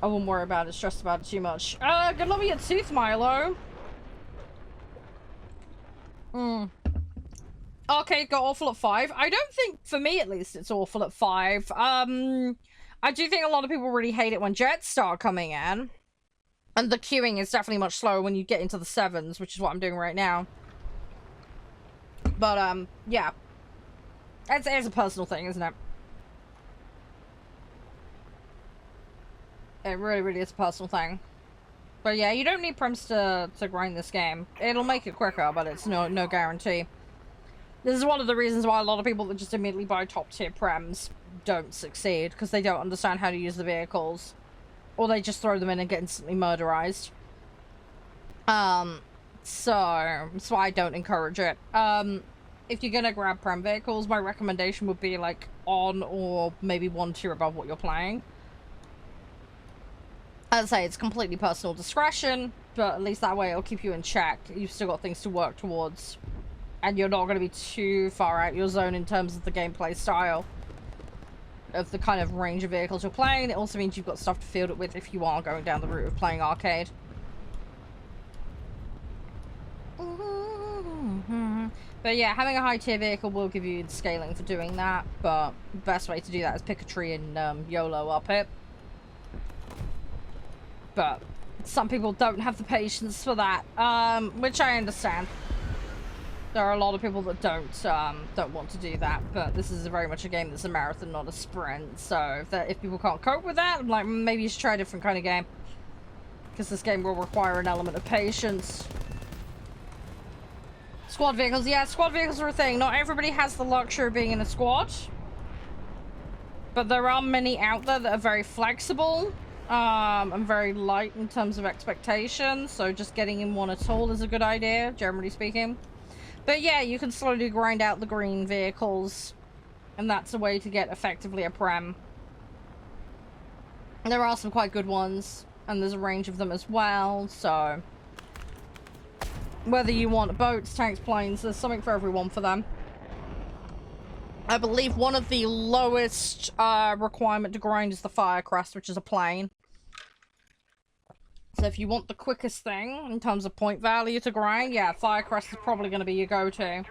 I wouldn't worry about it, stress about it too much. Good luck with your tooth, Milo. Okay, got awful at 5. I don't think, for me at least, it's awful at 5. I do think a lot of people really hate it when jets start coming in. And the queuing is definitely much slower when you get into the 7s, which is what I'm doing right now. But, yeah. It's a personal thing, isn't it? It really, really is a personal thing. But yeah, you don't need prems to grind this game. It'll make it quicker, but it's no guarantee. This is one of the reasons why a lot of people that just immediately buy top tier prems don't succeed, because they don't understand how to use the vehicles. Or they just throw them in and get instantly murderized. So that's why I don't encourage it. If you're gonna grab prem vehicles, my recommendation would be like on or maybe 1 tier above what you're playing. As I say, it's completely personal discretion, but at least that way it'll keep you in check. You've still got things to work towards. And you're not going to be too far out your zone in terms of the gameplay style. Of the kind of range of vehicles you're playing. It also means you've got stuff to field it with if you are going down the route of playing arcade. But yeah, having a high tier vehicle will give you the scaling for doing that. But the best way to do that is pick a tree and YOLO up it. But some people don't have the patience for that, which I understand. There are a lot of people that don't want to do that, but this is very much a game that's a marathon, not a sprint. So if people can't cope with that, I'm like, maybe you should try a different kind of game, because this game will require an element of patience. Squad vehicles, yeah, squad vehicles are a thing. Not everybody has the luxury of being in a squad, but there are many out there that are very flexible. And very light in terms of expectations, so just getting in one at all is a good idea, generally speaking. But yeah, you can slowly grind out the green vehicles, and that's a way to get effectively a prem. And there are some quite good ones, and there's a range of them as well, so whether you want boats, tanks, planes, there's something for everyone for them. I believe one of the lowest requirement to grind is the Firecrest, which is a plane. So if you want the quickest thing in terms of point value to grind, yeah, Firecrest is probably going to be your go-to.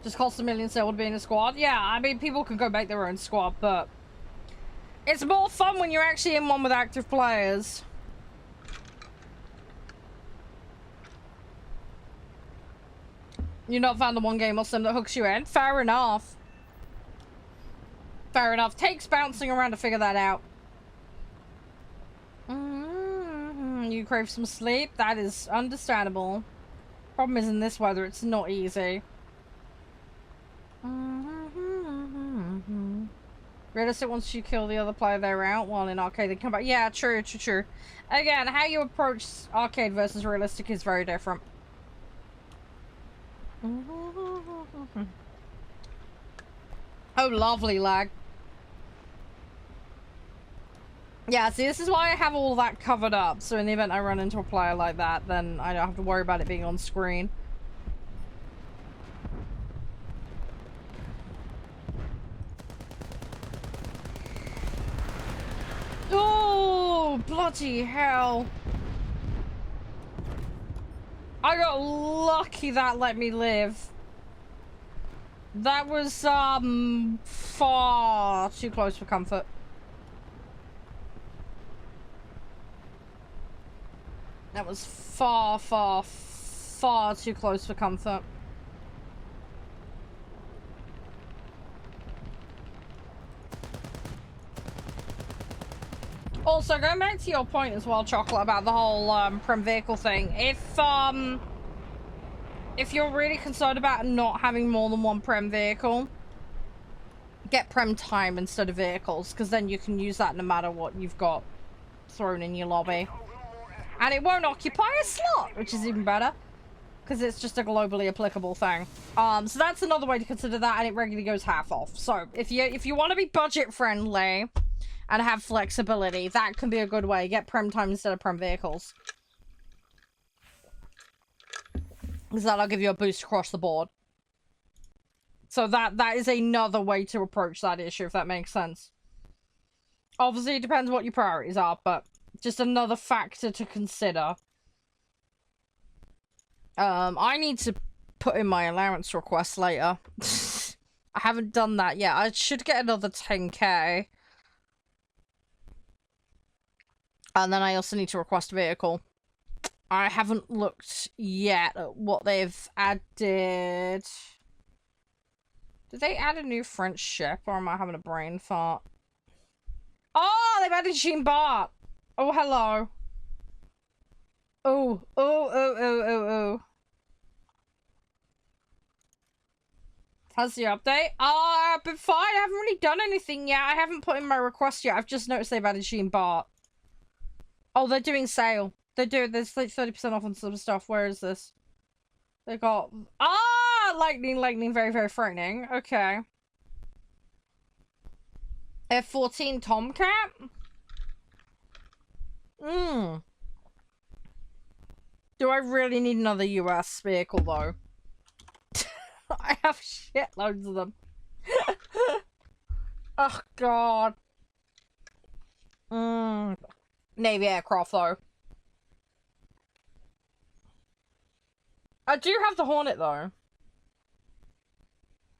Just costs $1 million still to be in a squad. Yeah, I mean, people can go make their own squad, but it's more fun when you're actually in one with active players. You've not found the one game or sim that hooks you in? Fair enough. Fair enough. Takes bouncing around to figure that out. You crave some sleep? That is understandable. Problem is, in this weather, it's not easy. Realistic, once you kill the other player, they're out. While in arcade, they come back. Yeah, true. Again, how you approach arcade versus realistic is very different. Oh, lovely lag. Yeah, see, this is why I have all that covered up, so in the event I run into a player like that, then I don't have to worry about it being on screen. Oh, bloody hell. I got lucky that let me live. That was, far too close for comfort. That was far, far, far too close for comfort. Also, going back to your point as well, Chocolate, about the whole, Prem vehicle thing. If you're really concerned about not having more than one Prem vehicle, get Prem time instead of vehicles, because then you can use that no matter what you've got thrown in your lobby. And it won't occupy a slot, which is even better, because it's just a globally applicable thing. So that's another way to consider that, and it regularly goes half off. So if you want to be budget friendly and have flexibility, that can be a good way. Get Prem time instead of Prem vehicles, because that'll give you a boost across the board. So that is another way to approach that issue, if that makes sense. Obviously, it depends what your priorities are, but just another factor to consider. I need to put in my allowance request later. I haven't done that yet. I should get another 10k. And then I also need to request a vehicle. I haven't looked yet at what they've added. Did they add a new French ship, or am I having a brain fart? Oh, they've added Jean Bart. Oh, hello. Oh, oh, oh, oh, oh, oh. How's the update? Oh, I've been fine. I haven't really done anything yet. I haven't put in my request yet. I've just noticed they've added Jean Bart. Oh, they're doing sale. There's like 30% off on some stuff. Where is this? They got... Ah! Lightning. Very, very frightening. Okay. F-14 Tomcat? Do I really need another US vehicle, though? I have shitloads of them. Oh, God. Navy aircraft, though. I do have the Hornet, though.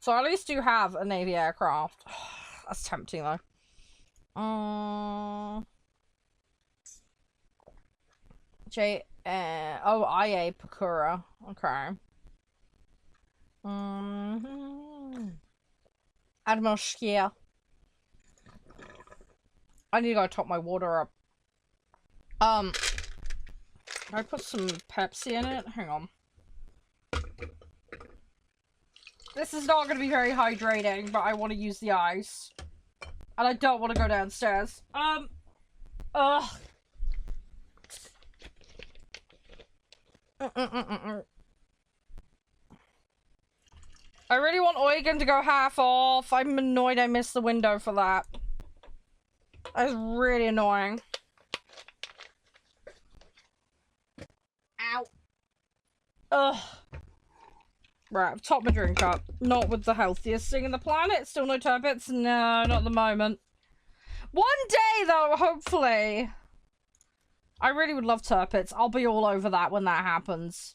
So I at least do have a Navy aircraft. That's tempting, though. IA Pakura. Okay. Admiral Skier. I need to go top my water up. Can I put some Pepsi in it? Hang on. This is not going to be very hydrating, but I want to use the ice. And I don't want to go downstairs. Ugh. I really want Eugen to go half off. I'm annoyed I missed the window for that. That is really annoying. Ow. Ugh. Right, I've topped my drink up. Not with the healthiest thing in the planet. Still no turbits? No, not at the moment. One day, though, hopefully. I really would love turpits. I'll be all over that when that happens.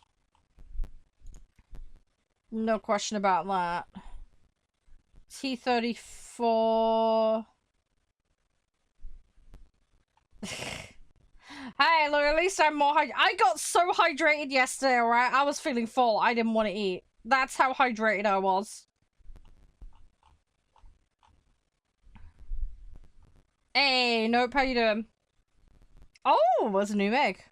No question about that. T-34. Hey, look, at least I'm more I got so hydrated yesterday, alright? I was feeling full. I didn't want to eat. That's how hydrated I was. Hey, nope, how you doing? Oh, there's a new meg.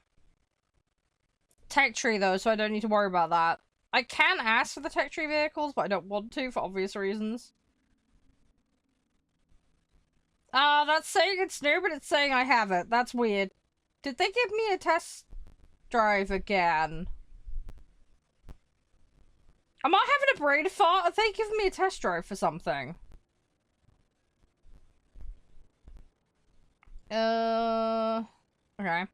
Tech tree, though, so I don't need to worry about that. I can ask for the tech tree vehicles, but I don't want to for obvious reasons. That's saying it's new, but it's saying I have it. That's weird. Did they give me a test drive again? Am I having a brain fart? Are they giving me a test drive for something? Okay.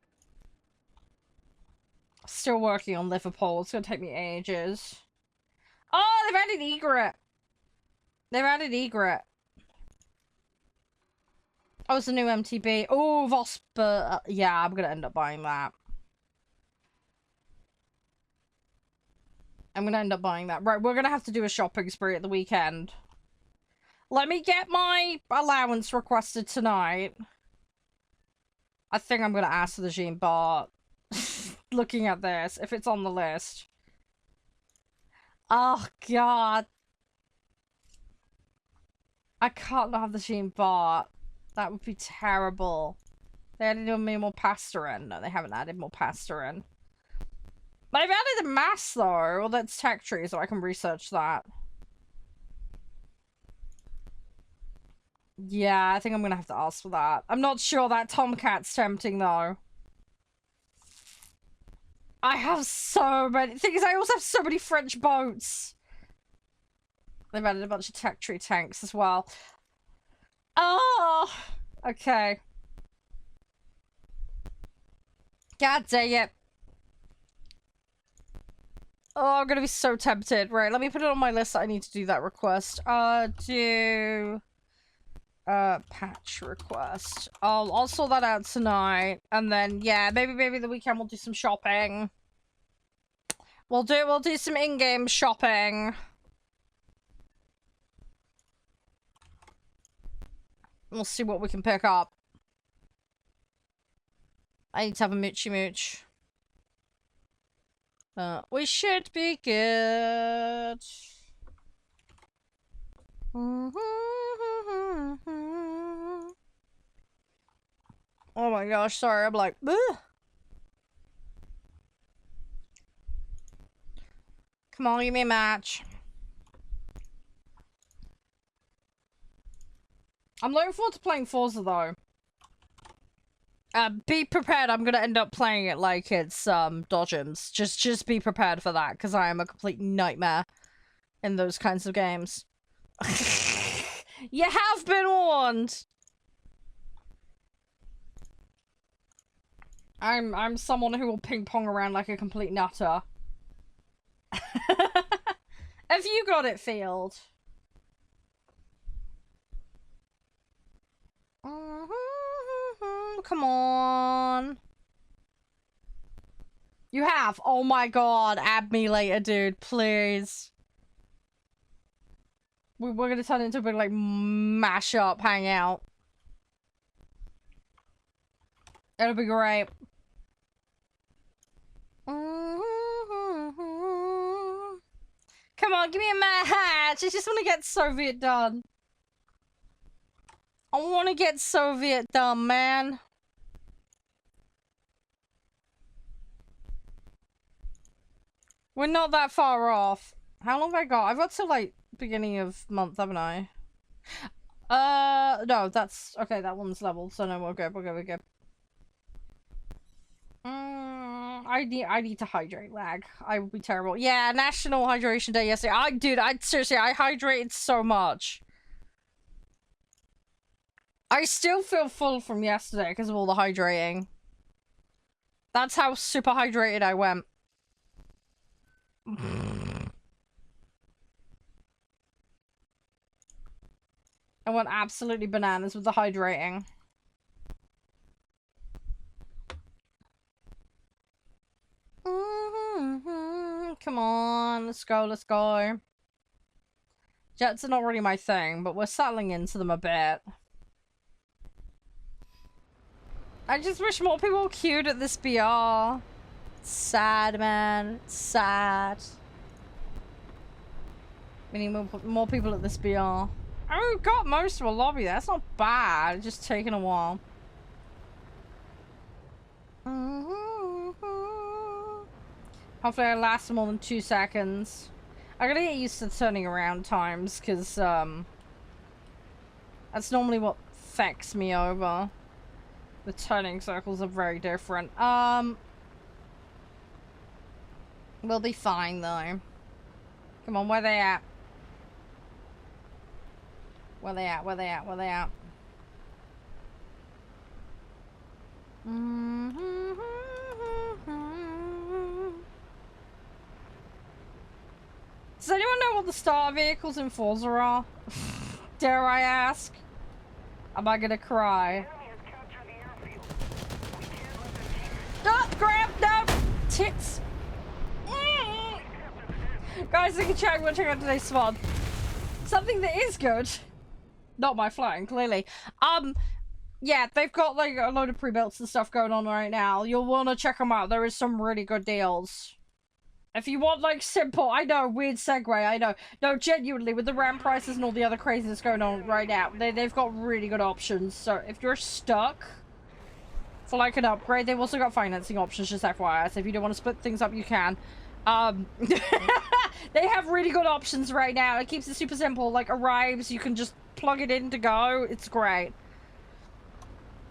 Still working on Liverpool. It's gonna take me ages. Oh, they've added egret. They've added egret. Oh, it's a new MTB. Oh, Vosper. Yeah, I'm gonna end up buying that. I'm gonna end up buying that. Right, we're gonna have to do a shopping spree at the weekend. Let me get my allowance requested tonight. I think I'm gonna ask for the Jean Bart. Looking at this, if it's on the list. Oh, God. I can't not have the Jean Bart. That would be terrible. They added more pasta in. No, they haven't added more pasta in. They've added a mass, though. Well, that's tech tree, so I can research that. Yeah, I think I'm gonna have to ask for that. I'm not sure that Tomcat's tempting, though. I have so many things. I also have so many French boats. They've added a bunch of tech tree tanks as well. Oh! Okay. God dang it. Oh, I'm gonna be so tempted. Right, let me put it on my list. I need to do that request. Do... patch request. I'll sort that out tonight. And then, yeah, maybe the weekend we'll do some shopping. We'll do some in-game shopping. We'll see what we can pick up. I need to have a moochy mooch. We should be good. Oh my gosh, sorry, I'm like, ugh. Come on, give me a match. I'm looking forward to playing Forza, though. Be prepared, I'm gonna end up playing it like it's, Dodgems. Just be prepared for that, because I am a complete nightmare in those kinds of games. You have been warned! I'm someone who will ping-pong around like a complete nutter. Have you got it, Field? Come on. You have? Oh my god, add me later, dude, please. We're gonna turn it into a big, like, mash-up hangout. It'll be great. Come on, give me a match. I just want to get Soviet done. I want to get Soviet done, man. We're not that far off. How long have I got? I've got till, like, beginning of month, haven't I? No, that's... Okay, that one's leveled, so no, we're good, we're good. I need to hydrate, lag. I would be terrible. Yeah, National Hydration Day yesterday. Dude, seriously, I hydrated so much. I still feel full from yesterday because of all the hydrating. That's how super hydrated I went. I went absolutely bananas with the hydrating. Come on, let's go. Jets are not really my thing, but we're settling into them a bit. I just wish more people queued at this BR. It's sad, man. It's sad. We need more people at this BR. Oh, we've got most of a lobby. That's not bad. It's just taking a while. Hopefully I last more than 2 seconds. I gotta get used to turning around times, because, that's normally what fucks me over. The turning circles are very different. We'll be fine, though. Come on, where they at? Where they at? Does anyone know what the starter vehicles in Forza are? Dare I ask? Am I gonna cry? Grab! No! Tits! Guys, you can check. We'll check out today's spawn. Something that is good. Not my flying, clearly. Yeah, they've got like a load of pre-builts and stuff going on right now. You'll want to check them out. There is some really good deals. If you want like simple, I know, weird segue, I know. No, genuinely, with the RAM prices and all the other craziness going on right now, they've got really good options. So if you're stuck for like an upgrade, they've also got financing options, just FYI. So if you don't want to split things up, you can. They have really good options right now. It keeps it super simple. Like arrives, you can just plug it in to go. It's great.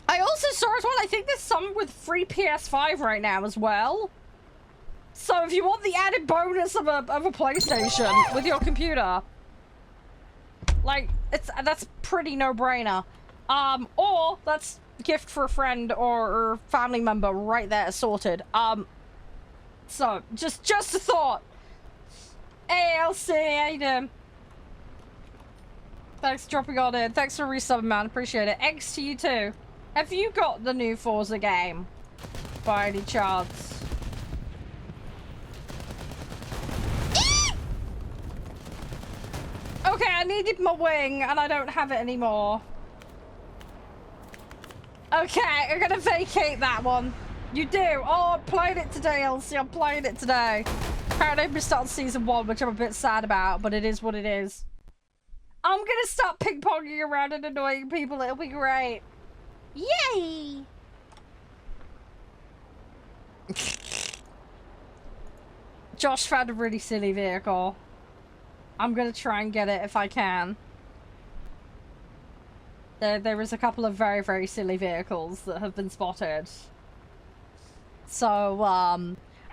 I also saw as well, I think there's some with free PS5 right now as well. So if you want the added bonus of a PlayStation with your computer, like that's pretty no-brainer. Or that's gift for a friend or family member right there, sorted. So just a thought. Hey LC, how you doing? Thanks for dropping on in. Thanks for resubbing, man. Appreciate it. X to you too. Have you got the new Forza game by any chance? Okay, I needed my wing and I don't have it anymore. Okay, I'm gonna vacate that one. You do? Oh, I played it today, Elsie. I'm playing it today. Apparently I missed out on season 1, which I'm a bit sad about, but it is what it is. I'm gonna start ping-ponging around and annoying people. It'll be great. Yay! Josh found a really silly vehicle. I'm gonna try and get it if I can. There is a couple of very, very silly vehicles that have been spotted. So,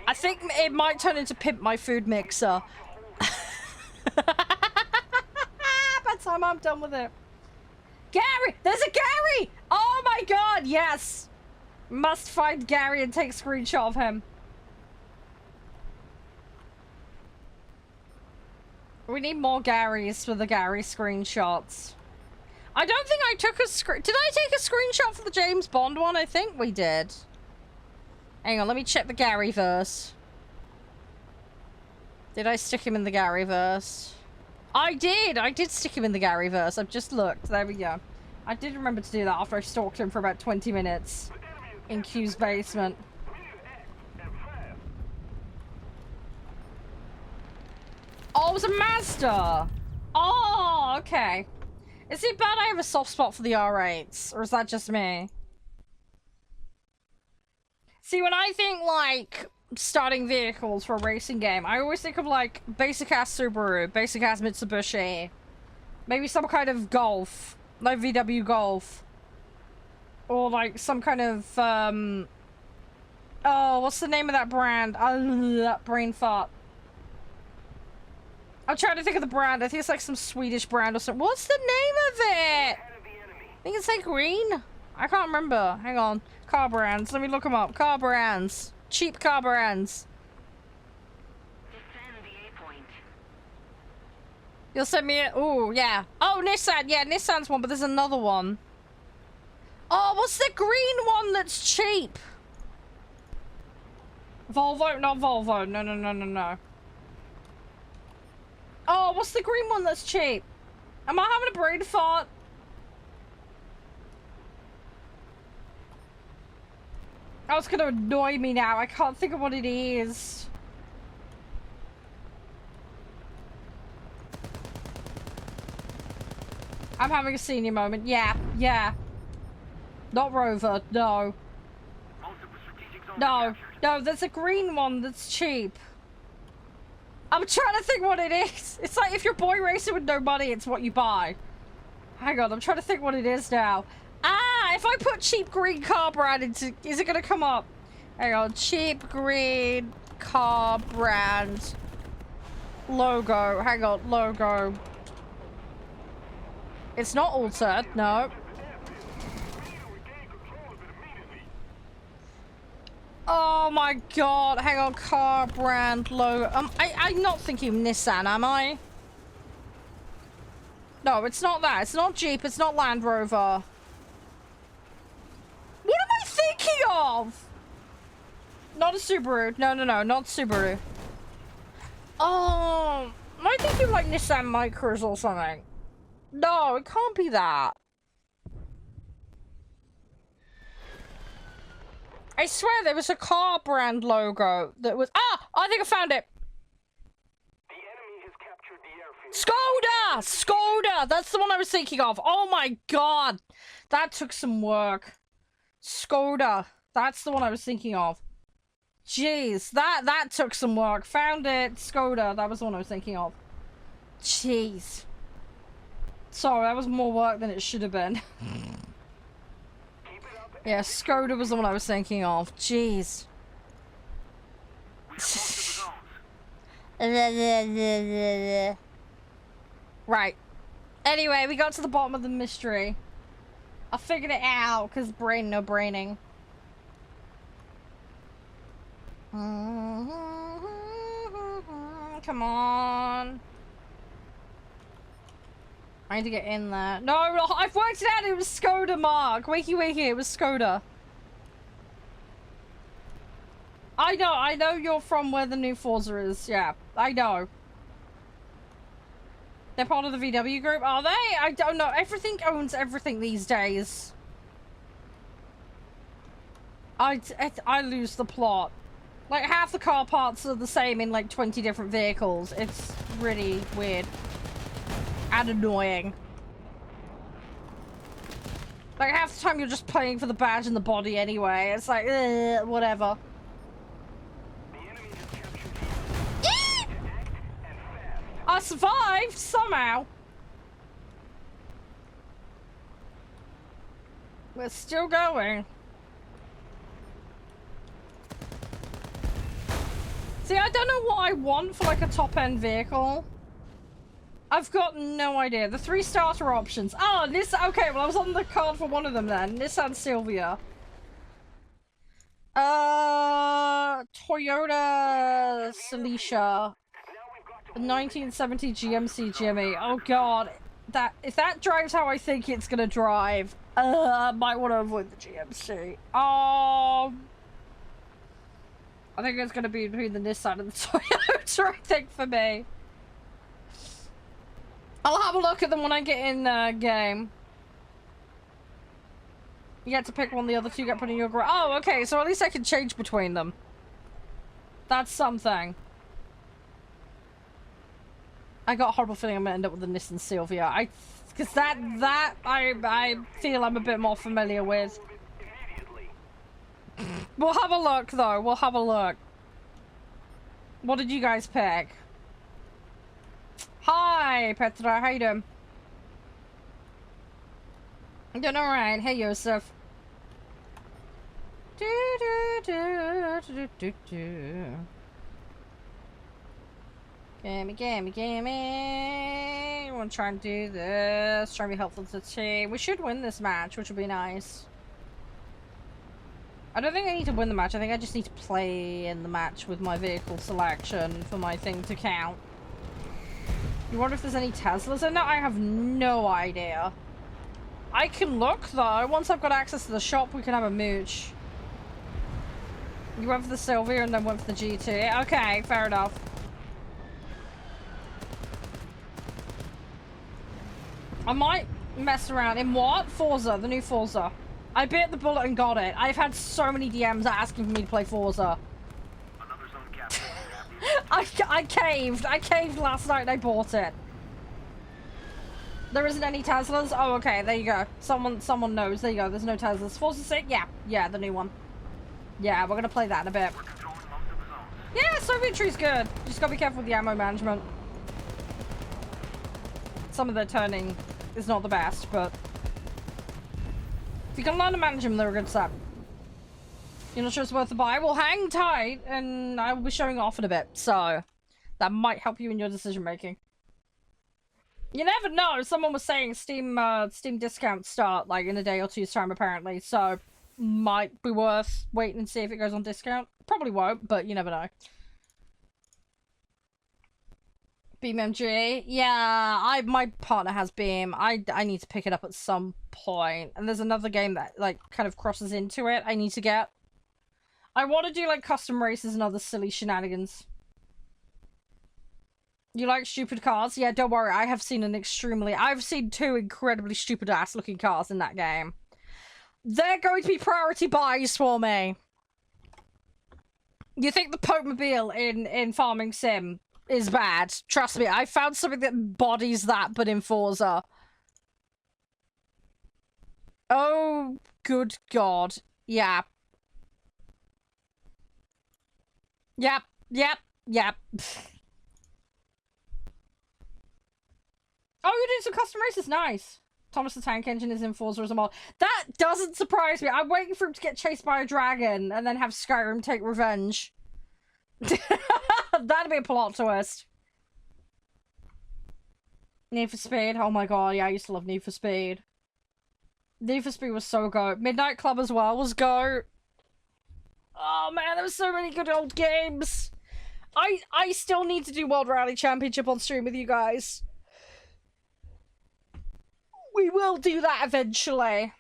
I think it might turn into Pimp My Food Mixer. By the time I'm done with it. Gary! There's a Gary! Oh my god, yes! Must find Gary and take a screenshot of him. We need more Garys for the Gary screenshots. I don't think I took a Did I take a screenshot for the James Bond one? I think we did. Hang on, let me check the Gary verse. Did I stick him in the Gary verse? I did stick him in the Gary verse. I've just looked. There we go. I did remember to do that after I stalked him for about 20 minutes in Q's basement. Oh, it was a Mazda! Oh, okay. Is it bad I have a soft spot for the R8s? Or is that just me? See, when I think, like, starting vehicles for a racing game, I always think of, like, basic-ass Subaru, basic-ass Mitsubishi. Maybe some kind of Golf. Like VW Golf. Or, like, some kind of, oh, what's the name of that brand? That brain fart. I'm trying to think of the brand. I think it's like some Swedish brand or something. What's the name of it? I think it's like green. I can't remember. Hang on. Car brands. Let me look them up. Car brands. Cheap car brands. You'll send me it. Oh, yeah. Oh, Nissan. Yeah, Nissan's one, but there's another one. Oh, what's the green one that's cheap? Volvo? Not Volvo. No, no, no, no, no. Oh, what's the green one that's cheap? Am I having a brain fart? Oh, it's gonna annoy me now. I can't think of what it is. I'm having a senior moment. Yeah, yeah. Not Rover. No. No. No, there's a green one that's cheap. I'm trying to think what it is. It's like if you're boy racing with no money, it's what you buy. Hang on, I'm trying to think what it is now. Ah, if I put cheap green car brand into... Is it going to come up? Hang on, cheap green car brand logo. Hang on, logo. It's not altered, no. Oh my god, hang on, car brand logo. I'm not thinking Nissan, am I? No, it's not that. It's not Jeep, it's not Land Rover. What am I thinking of? Not a Subaru. No, no, no, not Subaru. Oh, I think you like Nissan Micros or something. No, it can't be that. I swear there was a car brand logo that was. Ah! I think I found it! The enemy has captured the airfield. Skoda! Skoda! That's the one I was thinking of. Oh my god! That took some work. Skoda. That's the one I was thinking of. Jeez, that took some work. Found it. Skoda. That was the one I was thinking of. Jeez. Sorry, that was more work than it should have been. Yeah, Skoda was the one I was thinking of. Jeez. Right. Anyway, we got to the bottom of the mystery. I figured it out, because brain no braining. Come on. I need to get in there. No, I've worked it out. It was Skoda, Mark. Wakey, wakey. It was Skoda. I know you're from where the new Forza is. Yeah, I know. They're part of the VW group, are they? I don't know. Everything owns everything these days. I lose the plot. Like, half the car parts are the same in, like, 20 different vehicles. It's really weird. And annoying. Like, half the time you're just playing for the badge and the body anyway. It's like, whatever. I survived, somehow. We're still going. See, I don't know what I want for, like, a top-end vehicle. I've got no idea. The 3 starter options. Oh, Nissan. Okay, well, I was on the card for one of them then. Nissan Silvia. Toyota Celica. 1970 GMC GME. Oh god, if that drives how I think it's gonna drive, I might want to avoid the GMC. I think it's gonna be between the Nissan and the Toyota. I think for me. I'll have a look at them when I get in the game. You get to pick one, the other two get put in your garage. Oh, okay, so at least I can change between them. That's something. I got a horrible feeling I'm gonna end up with the Nissan Silvia. Because I feel I'm a bit more familiar with. We'll have a look, though. We'll have a look. What did you guys pick? Hi, Petra. How you doing? I'm doing alright. Hey, Yosef. Gimme. I want to try and do this. Try and be helpful to the team. We should win this match, which would be nice. I don't think I need to win the match. I think I just need to play in the match with my vehicle selection for my thing to count. You wonder if there's any Teslas in it? I have no idea. I can look, though. Once I've got access to the shop, we can have a mooch. You went for the Silvia and then went for the GT. Okay, fair enough. I might mess around. In what? Forza, the new Forza. I bit the bullet and got it. I've had so many DMs asking for me to play Forza. Another zone capture. I caved. I caved last night and I bought it. There isn't any Teslas? Oh, okay, there you go. Someone knows. There you go. There's no Teslas. Forza 6? Yeah. Yeah, the new one. Yeah, we're gonna play that in a bit. We're controlling most of the zones. Yeah, Soviet tree's good. Just gotta be careful with the ammo management. Some of their turning is not the best, but if you can learn to manage them, they're a good set. You're not sure it's worth the buy? Well, hang tight, and I will be showing off in a bit, so that might help you in your decision making. You never know. Someone was saying Steam discounts start like in a day or two's time, apparently, so might be worth waiting and see if it goes on discount. Probably won't, but you never know. Beam MG. Yeah, my partner has Beam. I need to pick it up at some point. And there's another game that like kind of crosses into it I need to get. I want to do like custom races and other silly shenanigans. You like stupid cars? Yeah, don't worry. I've seen two incredibly stupid ass looking cars in that game. They're going to be priority buys for me. You think the Pope-mobile in Farming Sim is bad? Trust me, I found something that bodies that, but in Forza. Oh, good God. Yeah. Yep. Oh, you're doing some custom races. Nice. Thomas the Tank Engine is in Forza as a mod. That doesn't surprise me. I'm waiting for him to get chased by a dragon and then have Skyrim take revenge. That'd be a plot twist. Need for Speed. Oh my god, yeah, I used to love Need for Speed. Need for Speed was so good. Midnight Club as well was go. Oh man, there were so many good old games. I still need to do World Rally Championship on stream with you guys. We will do that eventually.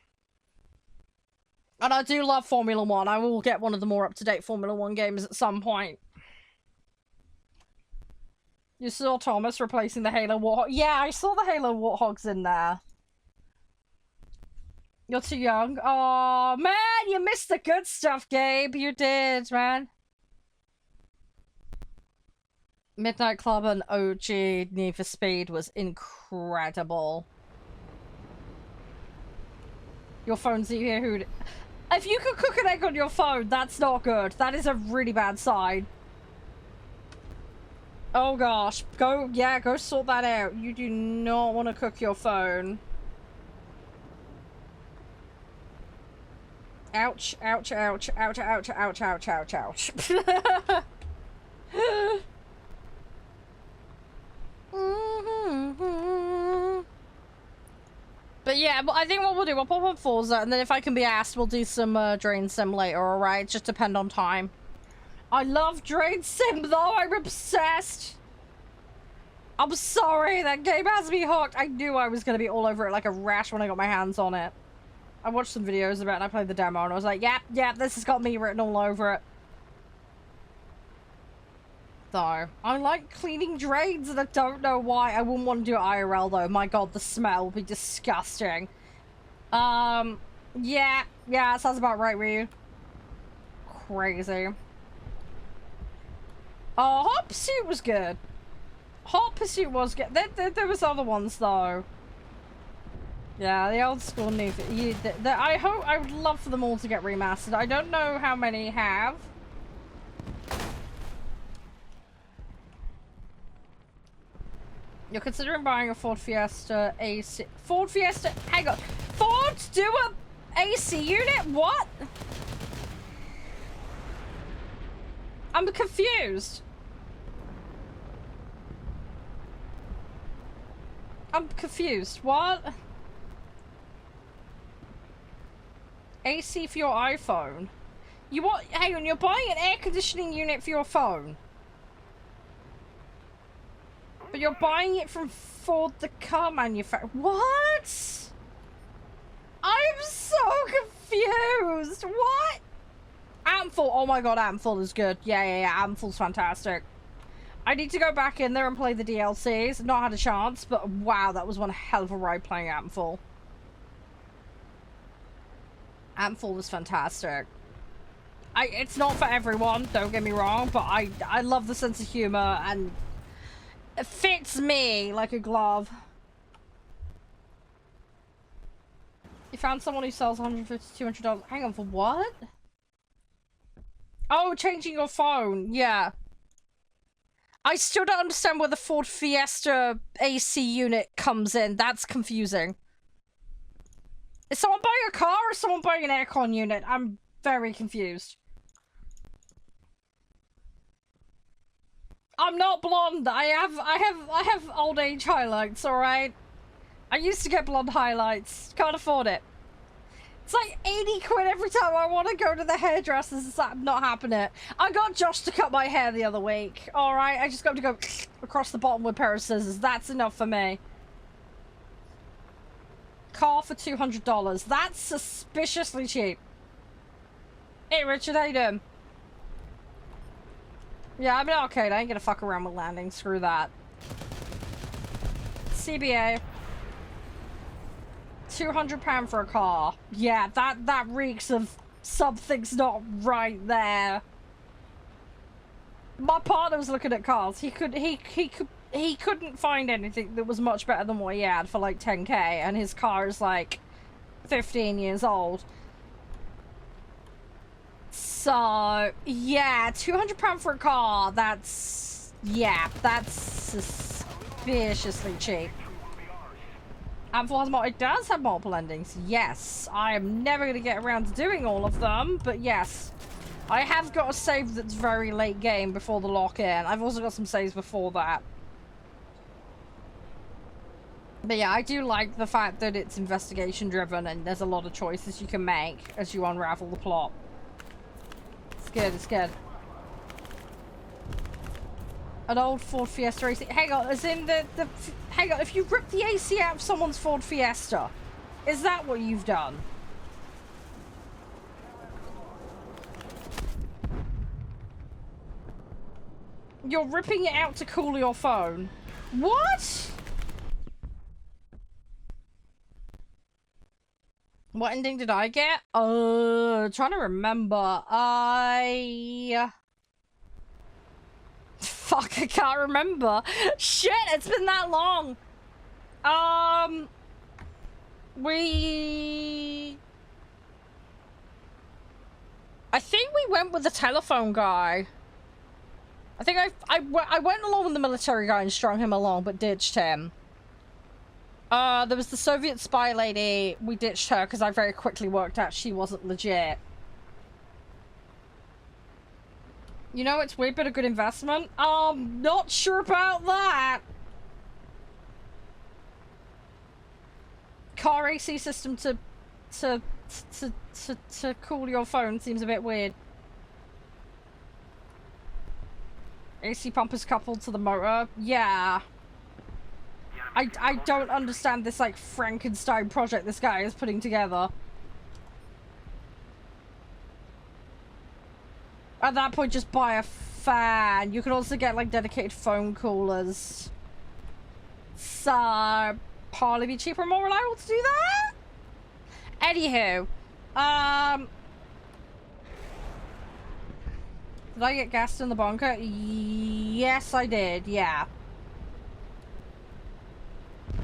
And I do love Formula 1. I will get one of the more up-to-date Formula 1 games at some point. You saw Thomas replacing the Halo Warthog. Yeah, I saw the Halo Warthogs in there. You're too young. Oh, man, you missed the good stuff, Gabe. You did, man. Midnight Club and OG Need for Speed was incredible. Your phone's here. Who? If you could cook an egg on your phone, that's not good. That is a really bad sign. Oh gosh, go sort that out. You do not want to cook your phone. Ouch, ouch, ouch, ouch, ouch, ouch, ouch, ouch, ouch. But yeah, I think what we'll do, we'll pop on Forza, and then if I can be asked, we'll do some Drain Sim later, alright? Just depend on time. I love Drain Sim, though. I'm obsessed. I'm sorry. That game has me hooked. I knew I was going to be all over it like a rash when I got my hands on it. I watched some videos about it, and I played the demo, and I was like, yep, this has got me written all over it. Though, I like cleaning drains, and I don't know why. I wouldn't want to do it IRL, though. My god, the smell would be disgusting. Yeah, sounds about right with you. Crazy. Oh, Hot Pursuit was good. Hot Pursuit was good. There was other ones, though. Yeah, the old school new... I would love for them all to get remastered. I don't know how many have. You're considering buying a Ford Fiesta AC... Ford Fiesta... Hang on. Ford do a AC unit? What? I'm confused. I'm confused. What? AC for your iPhone? You want... Hang on, you're buying an air conditioning unit for your phone? But you're buying it from Ford, the car manufacturer. What? I'm so confused. What? Antful. Oh my god, Antful is good. Yeah. Antful's fantastic. I need to go back in there and play the DLCs. Not had a chance, but wow, that was one hell of a ride playing Antful. Antful was fantastic. It's not for everyone, don't get me wrong, but I love the sense of humor, and it fits me like a glove. You found someone who sells $150 to $200. Hang on, for what? Oh, changing your phone. Yeah. I still don't understand where the Ford Fiesta AC unit comes in. That's confusing. Is someone buying a car or is someone buying an aircon unit? I'm very confused. I'm not blonde. I have old age highlights, alright? I used to get blonde highlights. Can't afford it. It's like 80 quid every time I want to go to the hairdressers. It's not happening. I got Josh to cut my hair the other week. Alright, I just got to go across the bottom with a pair of scissors. That's enough for me. Car for $200. That's suspiciously cheap. Hey Richard, how you doing? Yeah, I'm an arcade. I ain't gonna fuck around with landing. Screw that. CBA. £200 for a car. Yeah, that reeks of something's not right there. My partner was looking at cars. He couldn't find anything that was much better than what he had for like 10k, and his car is like 15 years old. So yeah, £200 for a car. That's suspiciously cheap. And for it does have multiple endings. Yes, I am never going to get around to doing all of them, but yes. I have got a save that's very late game before the lock-in. I've also got some saves before that. But yeah, I do like the fact that it's investigation driven and there's a lot of choices you can make as you unravel the plot. It's good, it's good. An old Ford Fiesta AC. Hang on, as in hang on, if you rip the AC out of someone's Ford Fiesta, is that what you've done? You're ripping it out to cool your phone. What? What ending did I get? Trying to remember. Fuck, I can't remember. Shit, it's been that long. I think we went with the telephone guy. I think I went along with the military guy and strung him along, but ditched him. There was the Soviet spy lady. We ditched her because I very quickly worked out she wasn't legit. You know, it's way been a good investment. Not sure about that. Car AC system to cool your phone seems a bit weird. AC pump is coupled to the motor. Yeah. I don't understand this, like, Frankenstein project this guy is putting together. At that point, just buy a fan. You can also get, like, dedicated phone coolers. So, probably be cheaper and more reliable to do that? Anywho. Did I get gassed in the bunker? Yes, I did. Yeah.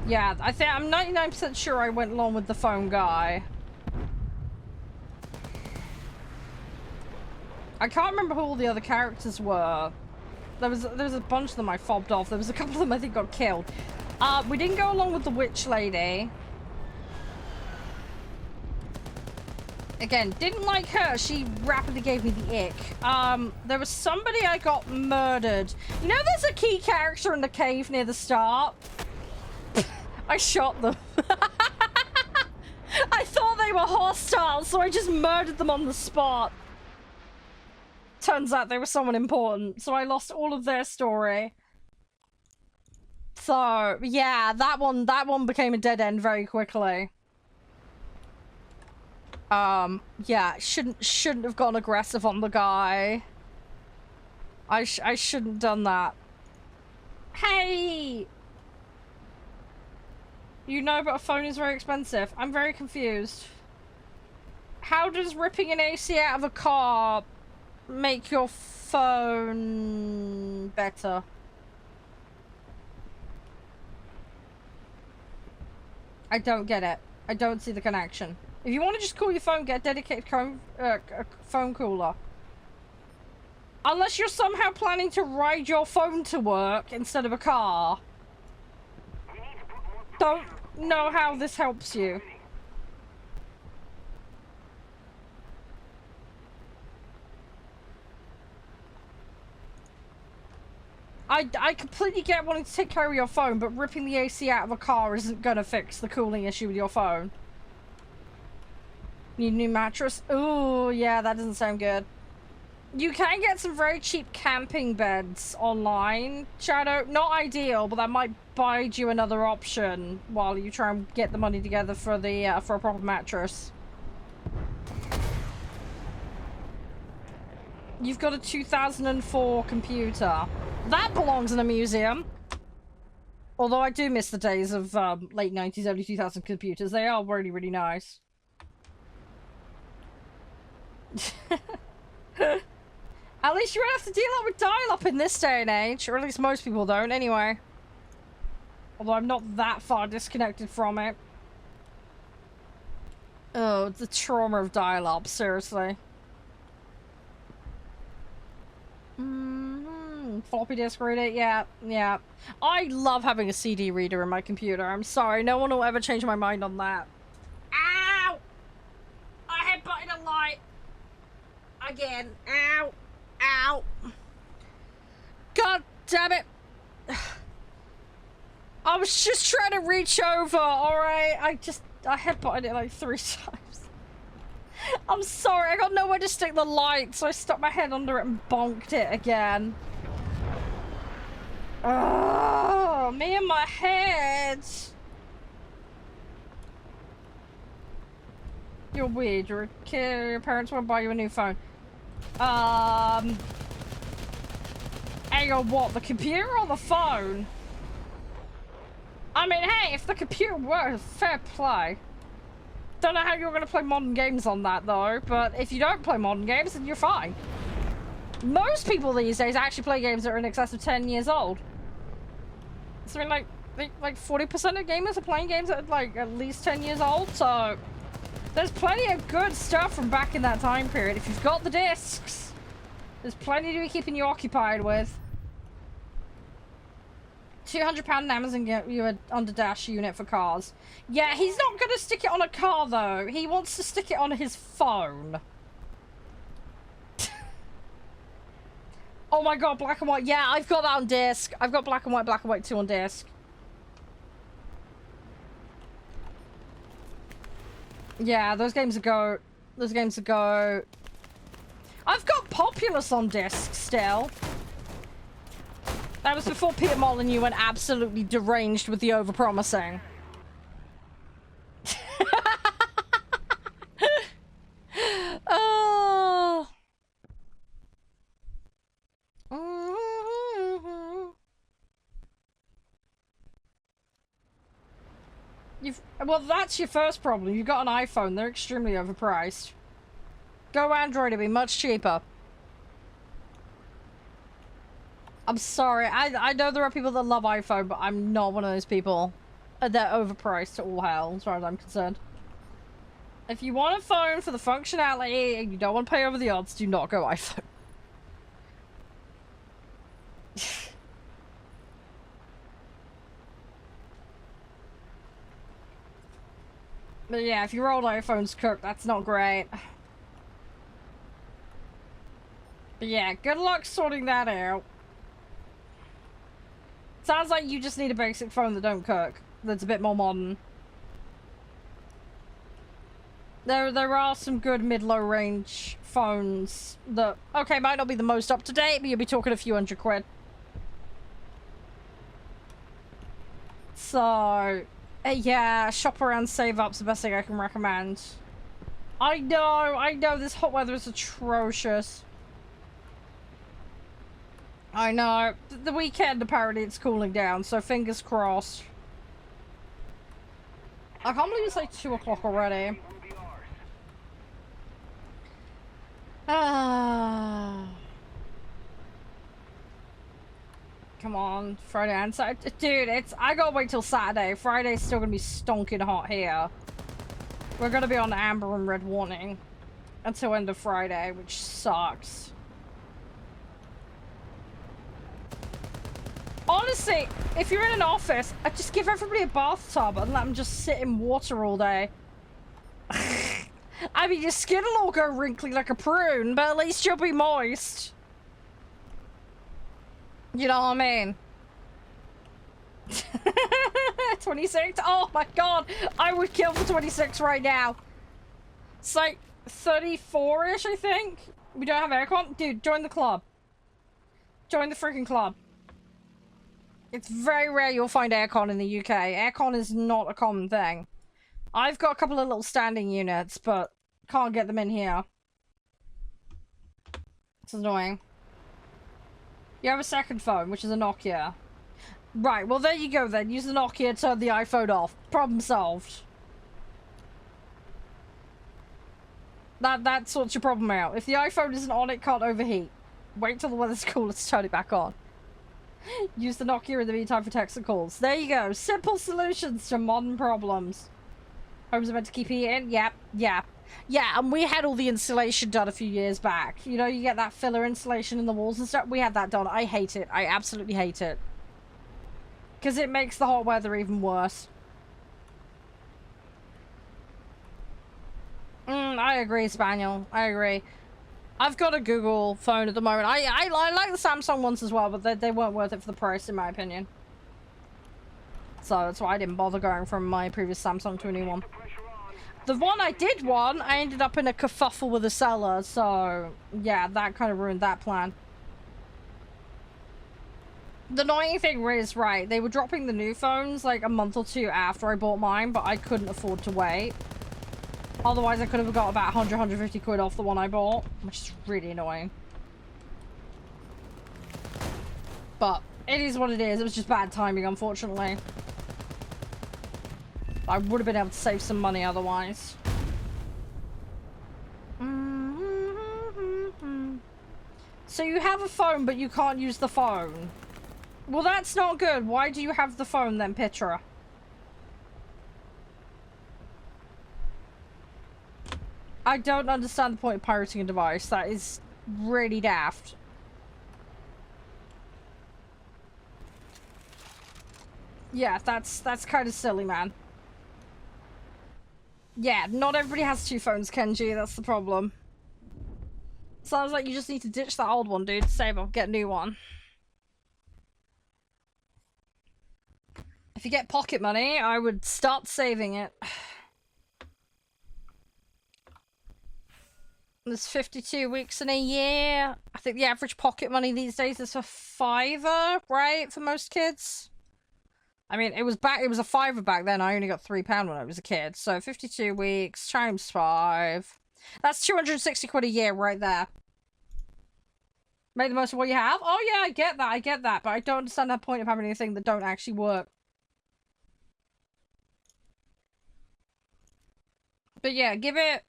Yeah, I'm 99% sure I went along with the phone guy. I can't remember who all the other characters were. There was a bunch of them I fobbed off. There was a couple of them I think got killed. We didn't go along with the witch lady. Again, didn't like her. She rapidly gave me the ick. There was somebody I got murdered. You know there's a key character in the cave near the start? I shot them. I thought they were hostile, so I just murdered them on the spot. Turns out they were someone important, so I lost all of their story. So, yeah, that one became a dead end very quickly. Yeah, shouldn't have gone aggressive on the guy. I shouldn't have done that. Hey! You know, but a phone is very expensive. I'm very confused. How does ripping an AC out of a car make your phone better? I don't get it. I don't see the connection. If you want to just cool your phone, get a dedicated phone cooler. Unless you're somehow planning to ride your phone to work instead of a car. Don't know how this helps you. I completely get wanting to take care of your phone, but ripping the AC out of a car isn't gonna fix the cooling issue with your phone. Need a new mattress? Ooh, yeah, that doesn't sound good. You can get some very cheap camping beds online, Shadow. Not ideal, but that might bide you another option while you try and get the money together for the for a proper mattress. You've got a 2004 computer. That belongs in a museum. Although I do miss the days of late 90s, early 2000s computers. They are really, really nice. At least you don't have to deal with dial-up in this day and age. Or at least most people don't, anyway. Although I'm not that far disconnected from it. Oh, the trauma of dial-up, seriously. Floppy disk reader, yeah. I love having a CD reader in my computer. I'm sorry, no one will ever change my mind on that. Ow! I headbutted a light. Again. Ow. Ow. God damn it. I was just trying to reach over, alright? I headbutted it like 3 times. I'm sorry, I got nowhere to stick the light, so I stuck my head under it and bonked it again. Oh, me and my head. You're weird. You're a kid. Your parents won't buy you a new phone. Hang on, what? The computer or the phone? I mean, hey, if the computer works, fair play. Don't know how you're going to play modern games on that, though, but if you don't play modern games, then you're fine. Most people these days actually play games that are in excess of 10 years old. So, I mean, like 40% of gamers are playing games that are, like, at least 10 years old, so... There's plenty of good stuff from back in that time period. If you've got the discs, there's plenty to be keeping you occupied with. £200 on Amazon get you an under-dash unit for cars. Yeah, he's not going to stick it on a car, though. He wants to stick it on his phone. Oh my god, black and white. Yeah, I've got that on disc. I've got black and white 2 on disc. Yeah, those games ago. I've got Populous on disc still. That was before Peter Molyneux went absolutely deranged with the overpromising. Oh. Well, that's your first problem. You've got an iPhone. They're extremely overpriced. Go Android, it'll be much cheaper. I'm sorry. I know there are people that love iPhone, but I'm not one of those people. They're overpriced to all hell, as far as I'm concerned. If you want a phone for the functionality and you don't want to pay over the odds, do not go iPhone. But yeah, if your old iPhone's cooked, that's not great. But yeah, good luck sorting that out. Sounds like you just need a basic phone that don't cook. That's a bit more modern. There are some good mid-low range phones that, okay, might not be the most up-to-date, but you'll be talking a few £100. So, yeah, shop around, save up's the best thing I can recommend. I know, this hot weather is atrocious. I know. The weekend, apparently, it's cooling down, so fingers crossed. I can't believe it's like 2 o'clock already. Ah. Come on, Friday and Saturday. Dude, I gotta wait till Saturday. Friday's still gonna be stonking hot here. We're gonna be on amber and red warning until end of Friday, which sucks. Honestly, if you're in an office, I'd just give everybody a bathtub and let them just sit in water all day. I mean, your skin will all go wrinkly like a prune, but at least you'll be moist. You know what I mean? 26? Oh my god, I would kill for 26 right now. It's like 34-ish, I think. We don't have aircon? Dude, join the club. Join the freaking club. It's very rare you'll find aircon in the UK. Aircon is not a common thing. I've got a couple of little standing units, but can't get them in here. It's annoying. You have a second phone, which is a Nokia. Right, well there you go then. Use the Nokia, turn the iPhone off. Problem solved. That sorts your problem out. If the iPhone isn't on, it can't overheat. Wait till the weather's cool to turn it back on. Use the Nokia in the meantime for texts and calls. There you go. Simple solutions to modern problems. Homes are meant to keep heating? Yep. Yeah, and we had all the insulation done a few years back. You know, you get that filler insulation in the walls and stuff. We had that done. I hate it. I absolutely hate it. Because it makes the hot weather even worse. I agree, Spaniel. I agree. I've got a Google phone at the moment. I like the Samsung ones as well, but they weren't worth it for the price, in my opinion. So that's why I didn't bother going from my previous Samsung to a new one. The one I did want, I ended up in a kerfuffle with the seller, so yeah, that kind of ruined that plan. The annoying thing is, right, they were dropping the new phones like a month or two after I bought mine, but I couldn't afford to wait. Otherwise, I could have got about 100, 150 quid off the one I bought, which is really annoying. But it is what it is. It was just bad timing, unfortunately. I would have been able to save some money otherwise. So you have a phone, but you can't use the phone. Well, that's not good. Why do you have the phone then, Pitra? I don't understand the point of pirating a device. That is really daft. Yeah, that's kind of silly, man. Yeah, not everybody has two phones, Kenji. That's the problem. Sounds like you just need to ditch that old one, dude. Save up, get a new one. If you get pocket money, I would start saving it. There's 52 weeks in a year. I think the average pocket money these days is a $5, right? For most kids. I mean, it was a $5 back then. I only got £3 when I was a kid. So 52 weeks times 5. That's 260 quid a year right there. Make the most of what you have. Oh yeah, I get that. But I don't understand that point of having anything that don't actually work. But yeah, give it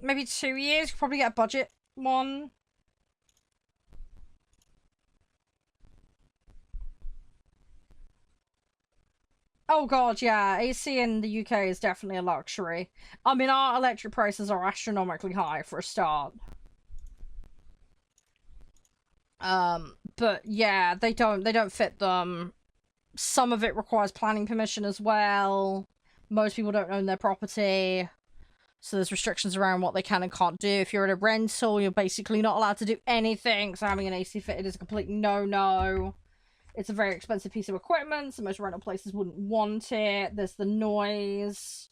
maybe 2 years. You probably get a budget one. Oh god, yeah. AC in the UK is definitely a luxury. I mean, our electric prices are astronomically high for a start. But yeah, they don't fit them. Some of it requires planning permission as well. Most people don't own their property. So there's restrictions around what they can and can't do. If you're at a rental, you're basically not allowed to do anything. So having an AC fitted is a complete no-no. It's a very expensive piece of equipment, so most rental places wouldn't want it. There's the noise.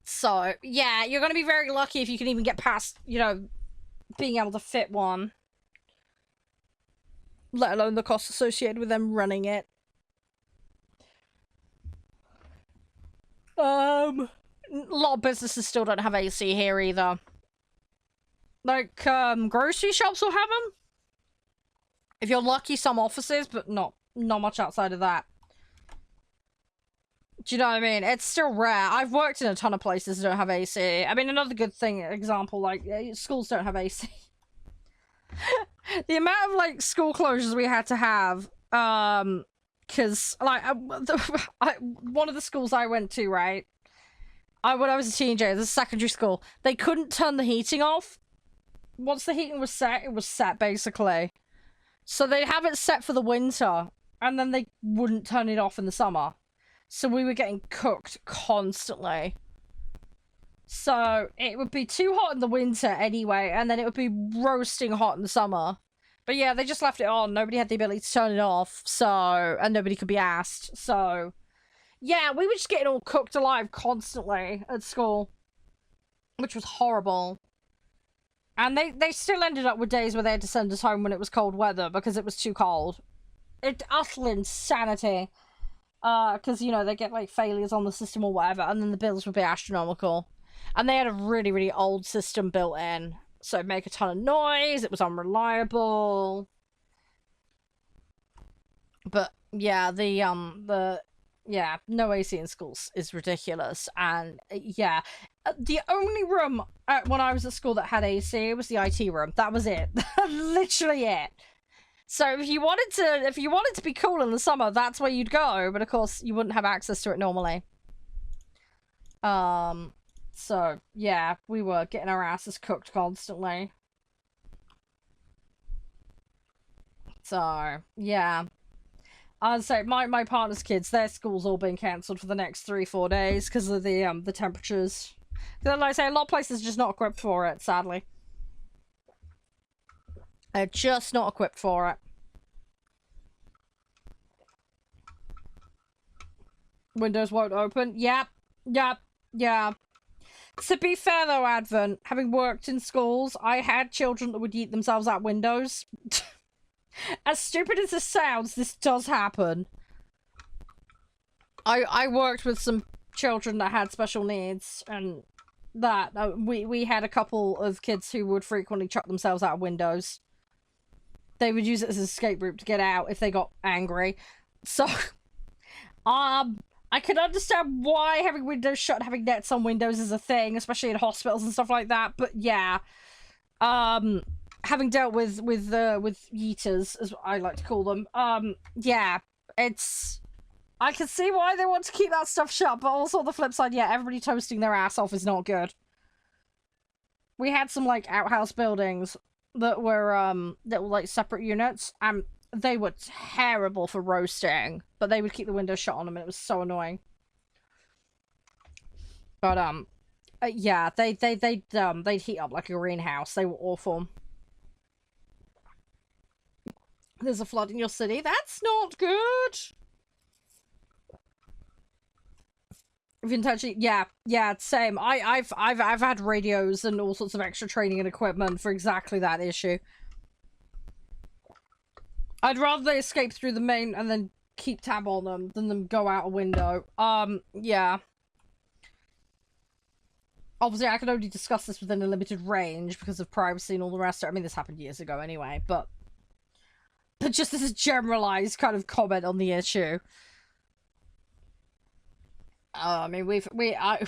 So, yeah, you're going to be very lucky if you can even get past, you know, being able to fit one. Let alone the costs associated with them running it. A lot of businesses still don't have AC here either. Like, grocery shops will have them. If you're lucky, some offices, but not much outside of that. Do you know what I mean? It's still rare. I've worked in a ton of places that don't have AC. I mean, another good thing, example, like, schools don't have AC. The amount of, like, school closures we had to have, because, like, one of the schools I went to, right, when I was a teenager, it was a secondary school, they couldn't turn the heating off. Once the heating was set, it was set, basically. So they'd have it set for the winter, and then they wouldn't turn it off in the summer. So we were getting cooked constantly. So it would be too hot in the winter anyway, and then it would be roasting hot in the summer. But yeah, they just left it on. Nobody had the ability to turn it off, so... And nobody could be asked, so... Yeah, we were just getting all cooked alive constantly at school. Which was horrible. And they still ended up with days where they had to send us home when it was cold weather because it was too cold. It's utter insanity. Because, you know, they get, like, failures on the system or whatever, and then the bills would be astronomical. And they had a really, really old system built in. So it'd make a ton of noise, it was unreliable. But yeah, yeah, no AC in schools is ridiculous. And yeah, the only room when I was at school that had AC was the IT room. That was it. Literally it. So if you wanted to be cool in the summer, that's where you'd go. But of course, you wouldn't have access to it normally. So yeah, we were getting our asses cooked constantly. So yeah. I'd say my partner's kids, their school's all been cancelled for the next 3-4 days because of the temperatures. Like I say, a lot of places are just not equipped for it, sadly. They're just not equipped for it. Windows won't open. Yep. Yeah. To be fair though, Advent, having worked in schools, I had children that would yeet themselves out windows. As stupid as this sounds, this does happen. I worked with some children that had special needs, and that we had a couple of kids who would frequently chuck themselves out of windows. They would use it as an escape route to get out if they got angry. So, I can understand why having windows shut, having nets on windows is a thing, especially in hospitals and stuff like that. But yeah, having dealt with yeeters, as I like to call them, yeah, I can see why they want to keep that stuff shut, but also on the flip side, yeah, everybody toasting their ass off is not good. We had some like outhouse buildings that were like separate units, and they were terrible for roasting, but they would keep the windows shut on them, and it was so annoying. But yeah, they'd heat up like a greenhouse. They were awful. There's a flood in your city. That's not good. Vintage, yeah, same. I've had radios and all sorts of extra training and equipment for exactly that issue. I'd rather they escape through the main and then keep tab on them than them go out a window. Yeah. Obviously, I can only discuss this within a limited range because of privacy and all the rest of it. I mean, this happened years ago anyway, but just as a generalized kind of comment on the issue. I mean, I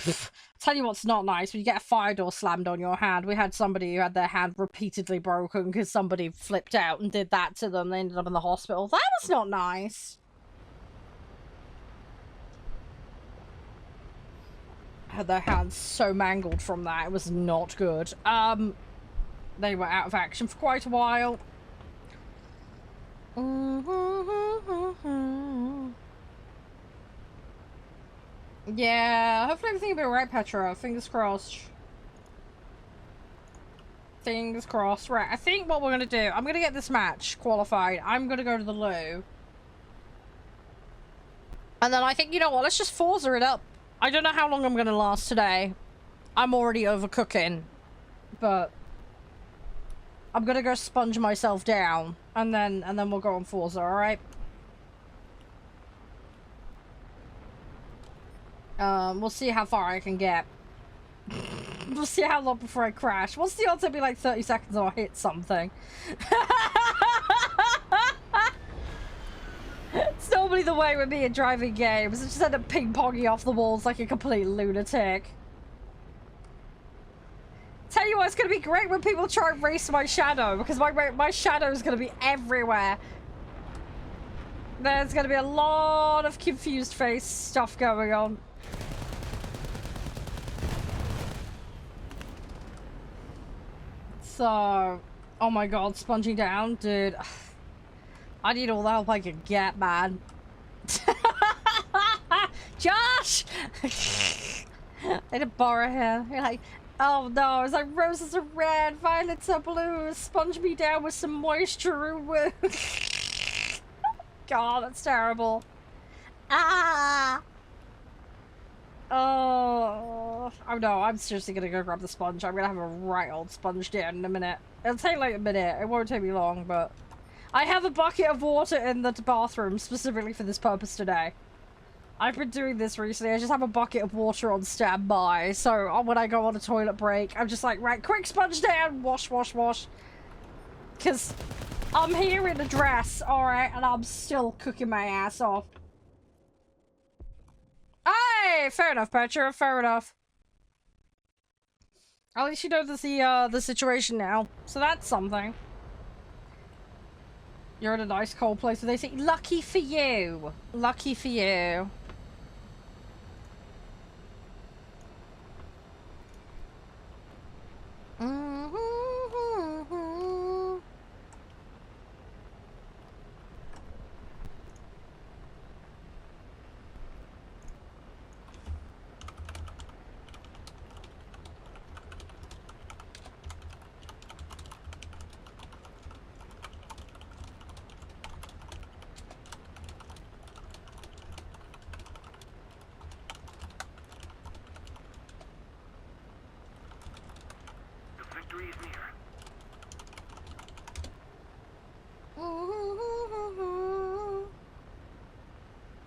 tell you what's not nice, when you get a fire door slammed on your hand. We had somebody who had their hand repeatedly broken because somebody flipped out and did that to them. They ended up in the hospital. That was not nice. Had their hands so mangled from that. It was not good. They were out of action for quite a while. Yeah, hopefully everything will be alright, Petra. Fingers crossed. Fingers crossed. Right, I think what we're gonna do, I'm gonna get this match qualified. I'm gonna go to the loo. And then I think, you know what, let's just Forza it up. I don't know how long I'm gonna last today. I'm already overcooking. But I'm gonna go sponge myself down. And then we'll go on Forza, alright? We'll see how far I can get. We'll see how long before I crash. What's the odds it'll be like 30 seconds and I'll hit something? It's normally the way with me in driving games. I just end up ping-ponging off the walls like a complete lunatic. Tell you what, it's gonna be great when people try and race my shadow, because my shadow is gonna be everywhere. There's gonna be a lot of confused face stuff going on. So, oh my god, sponging down, dude. I need all the help I can get, man. Josh! I need to borrow him. You're like, oh no, it's like roses are red, violets are blue, sponge me down with some moisture. God, that's terrible. Ah! Oh no, I'm seriously gonna go grab the sponge. I'm gonna have a right old sponge down in a minute. It'll take like a minute. It won't take me long, but I have a bucket of water in the bathroom specifically for this purpose today. I've been doing this recently. I just have a bucket of water on standby, so when I go on a toilet break, I'm just like, right, quick sponge down, wash, wash, wash. Because I'm here in a dress, alright, and I'm still cooking my ass off. Hey, fair enough, Petra, fair enough. At least you know the situation now, so that's something. You're in a nice cold place, so they say, lucky for you. Lucky for you.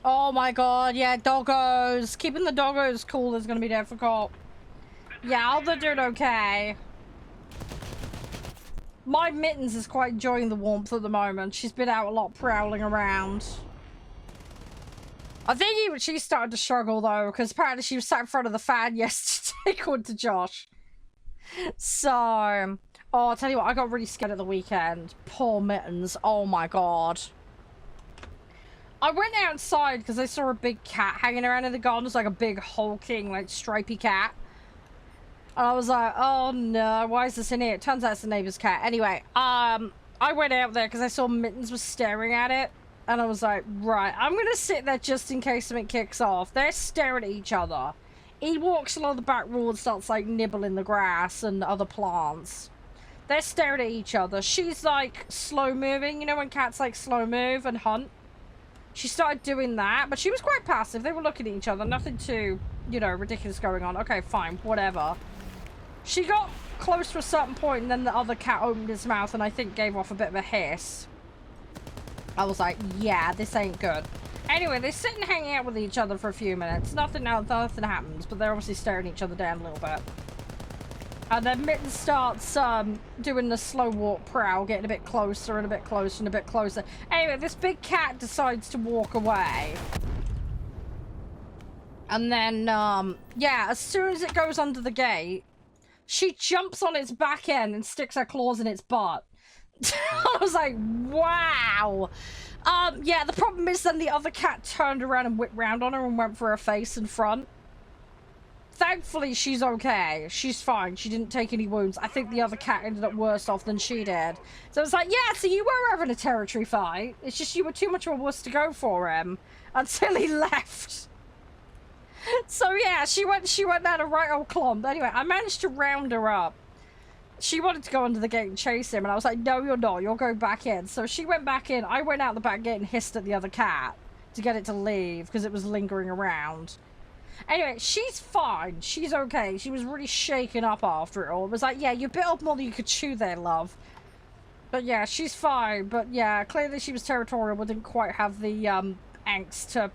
Oh my god, yeah, doggos. Keeping the doggos cool is gonna be difficult. Yeah, they're doing okay. My Mittens is quite enjoying the warmth at the moment. She's been out a lot prowling around. I think even she started to struggle though, because apparently she was sat in front of the fan yesterday, according to Josh. So, oh, I'll tell you what, I got really scared at the weekend. Poor Mittens, oh my god. I went outside because I saw a big cat hanging around in the garden. It's like a big hulking, like stripy cat. And I was like, oh no, why is this in here? It turns out it's the neighbor's cat. Anyway, I went out there because I saw Mittens was staring at it. And I was like, right, I'm going to sit there just in case something kicks off. They're staring at each other. He walks along the back road and starts like nibbling the grass and other plants. They're staring at each other. She's like slow moving. You know when cats like slow move and hunt? She started doing that, but she was quite passive. They were looking at each other. Nothing too, you know, ridiculous going on. Okay, fine, whatever. She got close to a certain point, and then the other cat opened his mouth and I think gave off a bit of a hiss. I was like, yeah, this ain't good. Anyway, they sit and hang out with each other for a few minutes. Nothing happens, but they're obviously staring each other down a little bit. And then Mitten starts doing the slow walk prowl, getting a bit closer and a bit closer and a bit closer. Anyway, this big cat decides to walk away. And then, yeah, as soon as it goes under the gate, she jumps on its back end and sticks her claws in its butt. I was like, wow. Yeah, the problem is then the other cat turned around and whipped round on her and went for her face in front. Thankfully, she's okay. She's fine. She didn't take any wounds. I think the other cat ended up worse off than she did. So it's like, yeah, so you were having a territory fight. It's just you were too much of a wuss to go for him until he left. So yeah, she went down a right old clump. Anyway, I managed to round her up. She wanted to go under the gate and chase him, and I was like, no, you're not. You'll go back in. So she went back in. I went out the back gate and hissed at the other cat to get it to leave because it was lingering around. Anyway, she's fine. She's okay. She was really shaken up after it all. It was like, yeah, you bit off more than you could chew there, love. But yeah, she's fine. But yeah, clearly she was territorial, but didn't quite have the angst to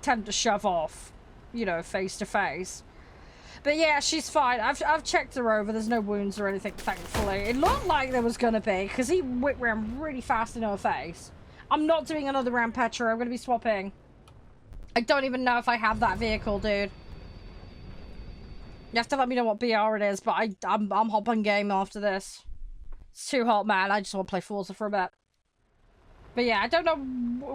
tend to shove off, you know, face to face. But yeah, she's fine. I've checked her over. There's no wounds or anything, thankfully. It looked like there was gonna be, because he whipped around really fast in her face. I'm not doing another round Petra. I'm gonna be swapping. I don't even know if I have that vehicle, dude. You have to let me know what BR it is, but I'm hopping game after this. It's too hot, man. I just want to play Forza for a bit. But yeah, I don't know.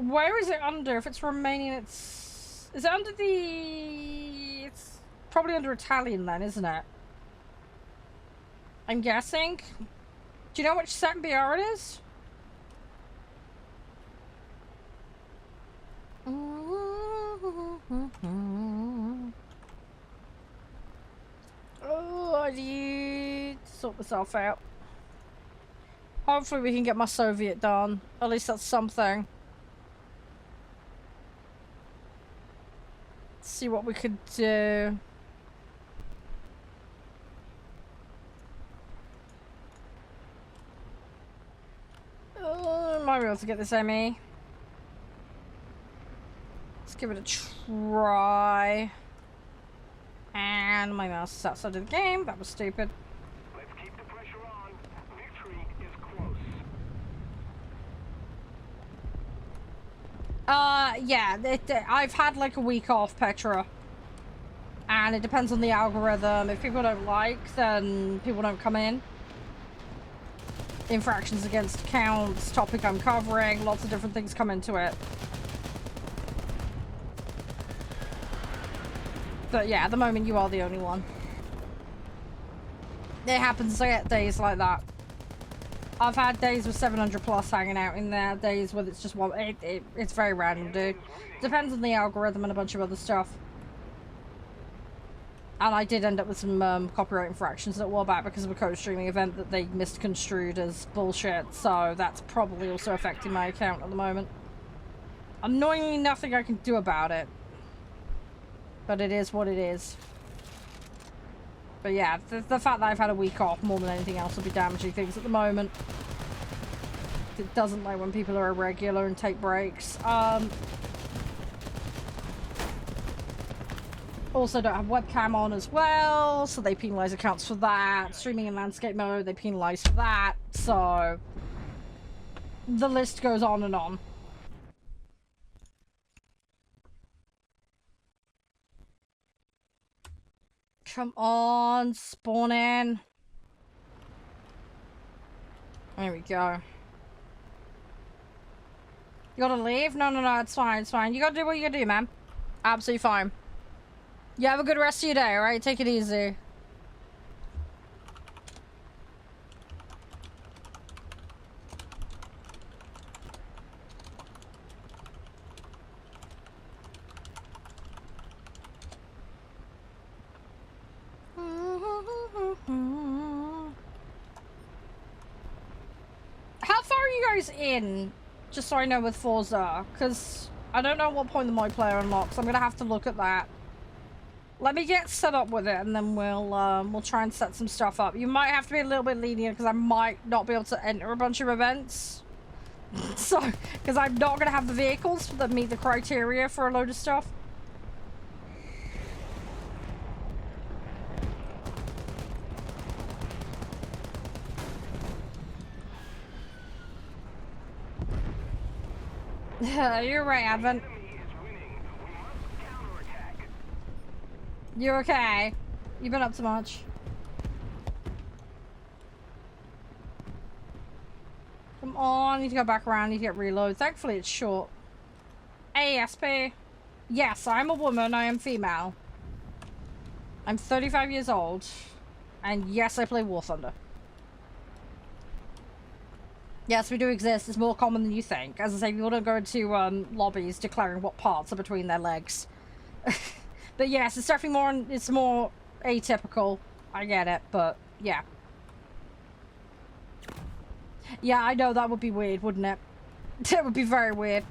Where is it under? If it's Romanian, it's... Is it under the... It's probably under Italian then, isn't it? I'm guessing. Do you know which set BR it is? Oh, I need to sort myself out. Hopefully we can get my Soviet done. At least that's something. Let's see what we could do. Might be able to get this ME. Let's give it a try. And my mouse is outside of the game. That was stupid. Let's keep the pressure on. Victory is close. Yeah, I've had like a week off, Petra. And it depends on the algorithm. If people don't like, then people don't come in. Infractions against accounts, topic I'm covering, lots of different things come into it. But yeah, at the moment you are the only one. It happens, I get days like that. I've had days with 700 plus hanging out in there, days with it's just one. It's very random, dude. Depends on the algorithm and a bunch of other stuff. And I did end up with some copyright infractions at a while back because of a co-streaming event that they misconstrued as bullshit. So that's probably also affecting my account at the moment. Annoyingly, nothing I can do about it. But it is what it is. But yeah, the fact that I've had a week off more than anything else will be damaging things at the moment. It doesn't like when people are irregular and take breaks. Also don't have webcam on as well, so they penalise accounts for that. Streaming in landscape mode, they penalise for that. So the list goes on and on. Come on, spawn in. There we go. You gotta leave? No, it's fine, it's fine. You gotta do what you gotta do, man. Absolutely fine. You have a good rest of your day, alright? Take it easy. How far are you guys in? Just so I know with Forza, because I don't know what point the multiplayer unlocks. I'm gonna have to look at that. Let me get set up with it, and then we'll try and set some stuff up. You might have to be a little bit lenient because I might not be able to enter a bunch of events. So, because I'm not gonna have the vehicles that meet the criteria for a load of stuff. You're right, Advent. You're okay. You've been up to much. Come on, I need to go back around, I need to get reload. Thankfully it's short. ASP. Yes, I'm a woman, I am female. I'm 35 years old. And yes, I play War Thunder. Yes, we do exist. It's more common than you think. As I say, people don't go into lobbies declaring what parts are between their legs. But yes, it's definitely more, it's more atypical. I get it, but yeah. Yeah, I know, that would be weird, wouldn't it? It would be very weird.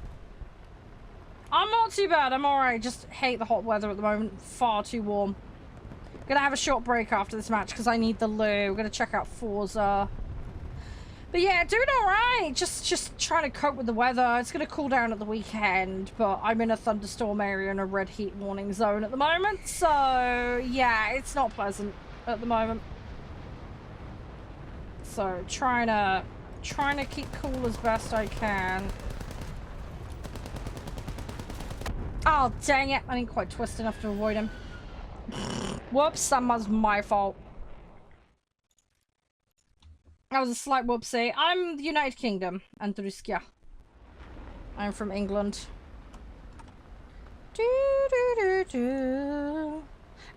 I'm not too bad, I'm alright. Just hate the hot weather at the moment. Far too warm. Gonna have a short break after this match because I need the loo. Gonna check out Forza. But yeah, doing alright. Just trying to cope with the weather. It's gonna cool down at the weekend, but I'm in a thunderstorm area and a red heat warning zone at the moment, so yeah, it's not pleasant at the moment. So trying to keep cool as best I can. Oh dang it! I didn't quite twist enough to avoid him. Whoops, that was my fault. That was a slight whoopsie. I'm the United Kingdom, Andruska. I'm from England.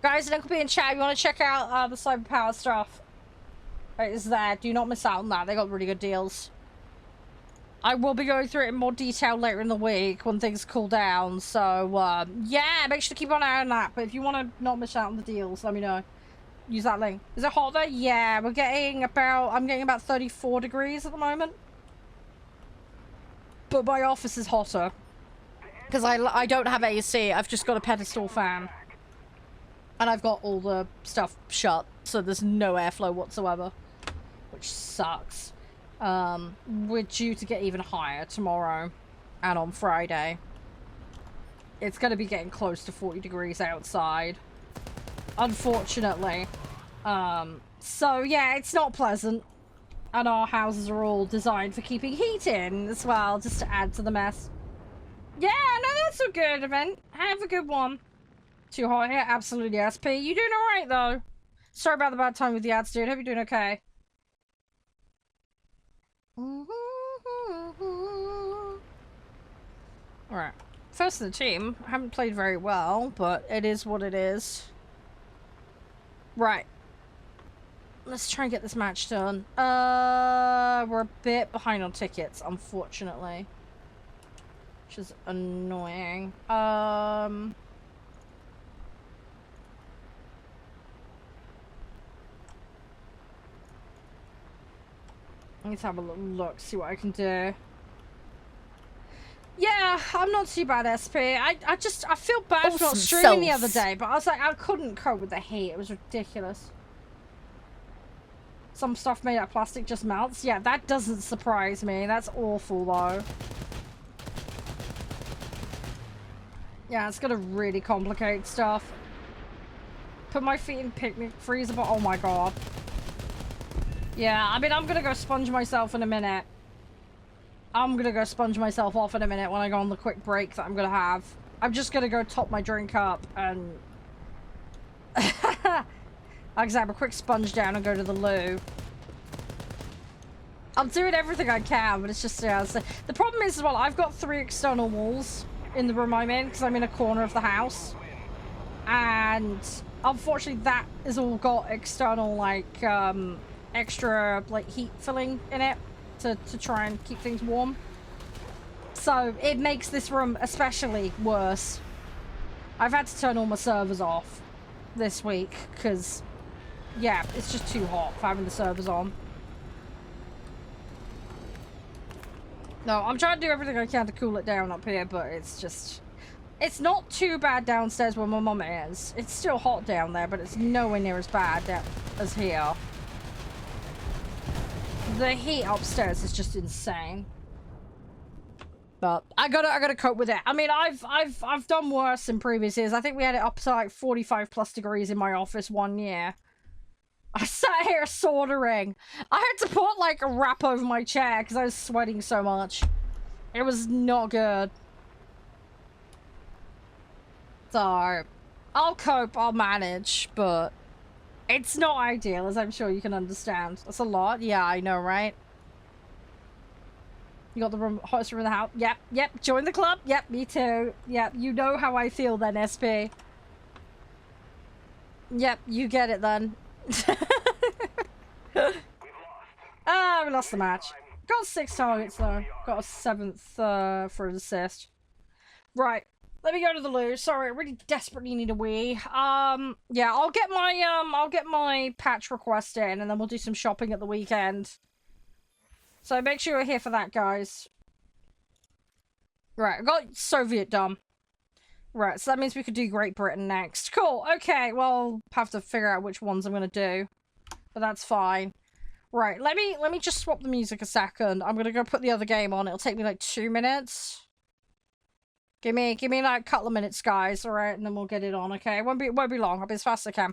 Guys, don't be in chat. If you want to check out the Cyber Power stuff, it is there. Do not miss out on that. They got really good deals. I will be going through it in more detail later in the week when things cool down. So, yeah, make sure to keep an eye on that. But if you want to not miss out on the deals, let me know. Use that link. Is it hot there? Yeah, I'm getting about 34 degrees at the moment. But my office is hotter. Because I don't have AC, I've just got a pedestal fan. And I've got all the stuff shut, so there's no airflow whatsoever. Which sucks. We're due to get even higher tomorrow and on Friday. It's going to be getting close to 40 degrees outside. Unfortunately. So yeah, it's not pleasant. And our houses are all designed for keeping heat in as well, just to add to the mess. Yeah, no, that's a good event. Have a good one. Too hot here? Absolutely, SP. You doing alright, though? Sorry about the bad time with the ads, dude. Hope you're doing okay. Alright. First of the team. Haven't played very well, but it is what it is. Right. Let's try and get this match done. We're a bit behind on tickets, unfortunately. Which is annoying. Let's have a little look, see what I can do. Yeah, I'm not too bad, SP. I feel bad for not streaming the other day, but I was like, I couldn't cope with the heat. It was ridiculous. Some stuff made out of plastic just melts. Yeah, that doesn't surprise me. That's awful, though. Yeah, it's gonna really complicate stuff. Put my feet in picnic freezer, but oh my god. Yeah, I mean, I'm gonna go sponge myself in a minute. I'm gonna go sponge myself off in a minute when I go on the quick break that I'm gonna have. I'm just gonna go top my drink up and... I just have a quick sponge down and go to the loo. I'm doing everything I can, but it's just, yeah. The problem is, as well, I've got 3 external walls in the room I'm in, because I'm in a corner of the house. And unfortunately, that has all got external, like, extra, like, heat filling in it to try and keep things warm. So it makes this room especially worse. I've had to turn all my servers off this week, because... yeah, it's just too hot for having the servers on. No, I'm trying to do everything I can to cool it down up here, but it's just... it's not too bad downstairs where my mum is. It's still hot down there, but it's nowhere near as bad as here. The heat upstairs is just insane. But I gotta cope with it. I mean, I've done worse in previous years. I think we had it up to like 45 plus degrees in my office one year. I sat here soldering. I had to put like a wrap over my chair because I was sweating so much. It was not good. So, I'll cope, I'll manage, but it's not ideal, as I'm sure you can understand. That's a lot. Yeah, I know, right? You got the room, hottest room in the house? Yep, join the club? Yep, me too. Yep, you know how I feel then, SP. Yep, you get it then. We lost the match. Got 6 targets though. Got a 7th for an assist. Right, let me go to the loo. Sorry, I really desperately need a wee. Yeah, I'll get my patch request in, and then we'll do some shopping at the weekend. So make sure you're here for that, guys. Right, I got Soviet done. Right, so that means we could do Great Britain next. Cool, okay, well, have to figure out which ones I'm gonna do. But that's fine. Right, let me just swap the music a second. I'm gonna go put the other game on. It'll take me like 2 minutes. Give me like a couple of minutes, guys, alright? And then we'll get it on, okay? It won't be long. I'll be as fast as I can.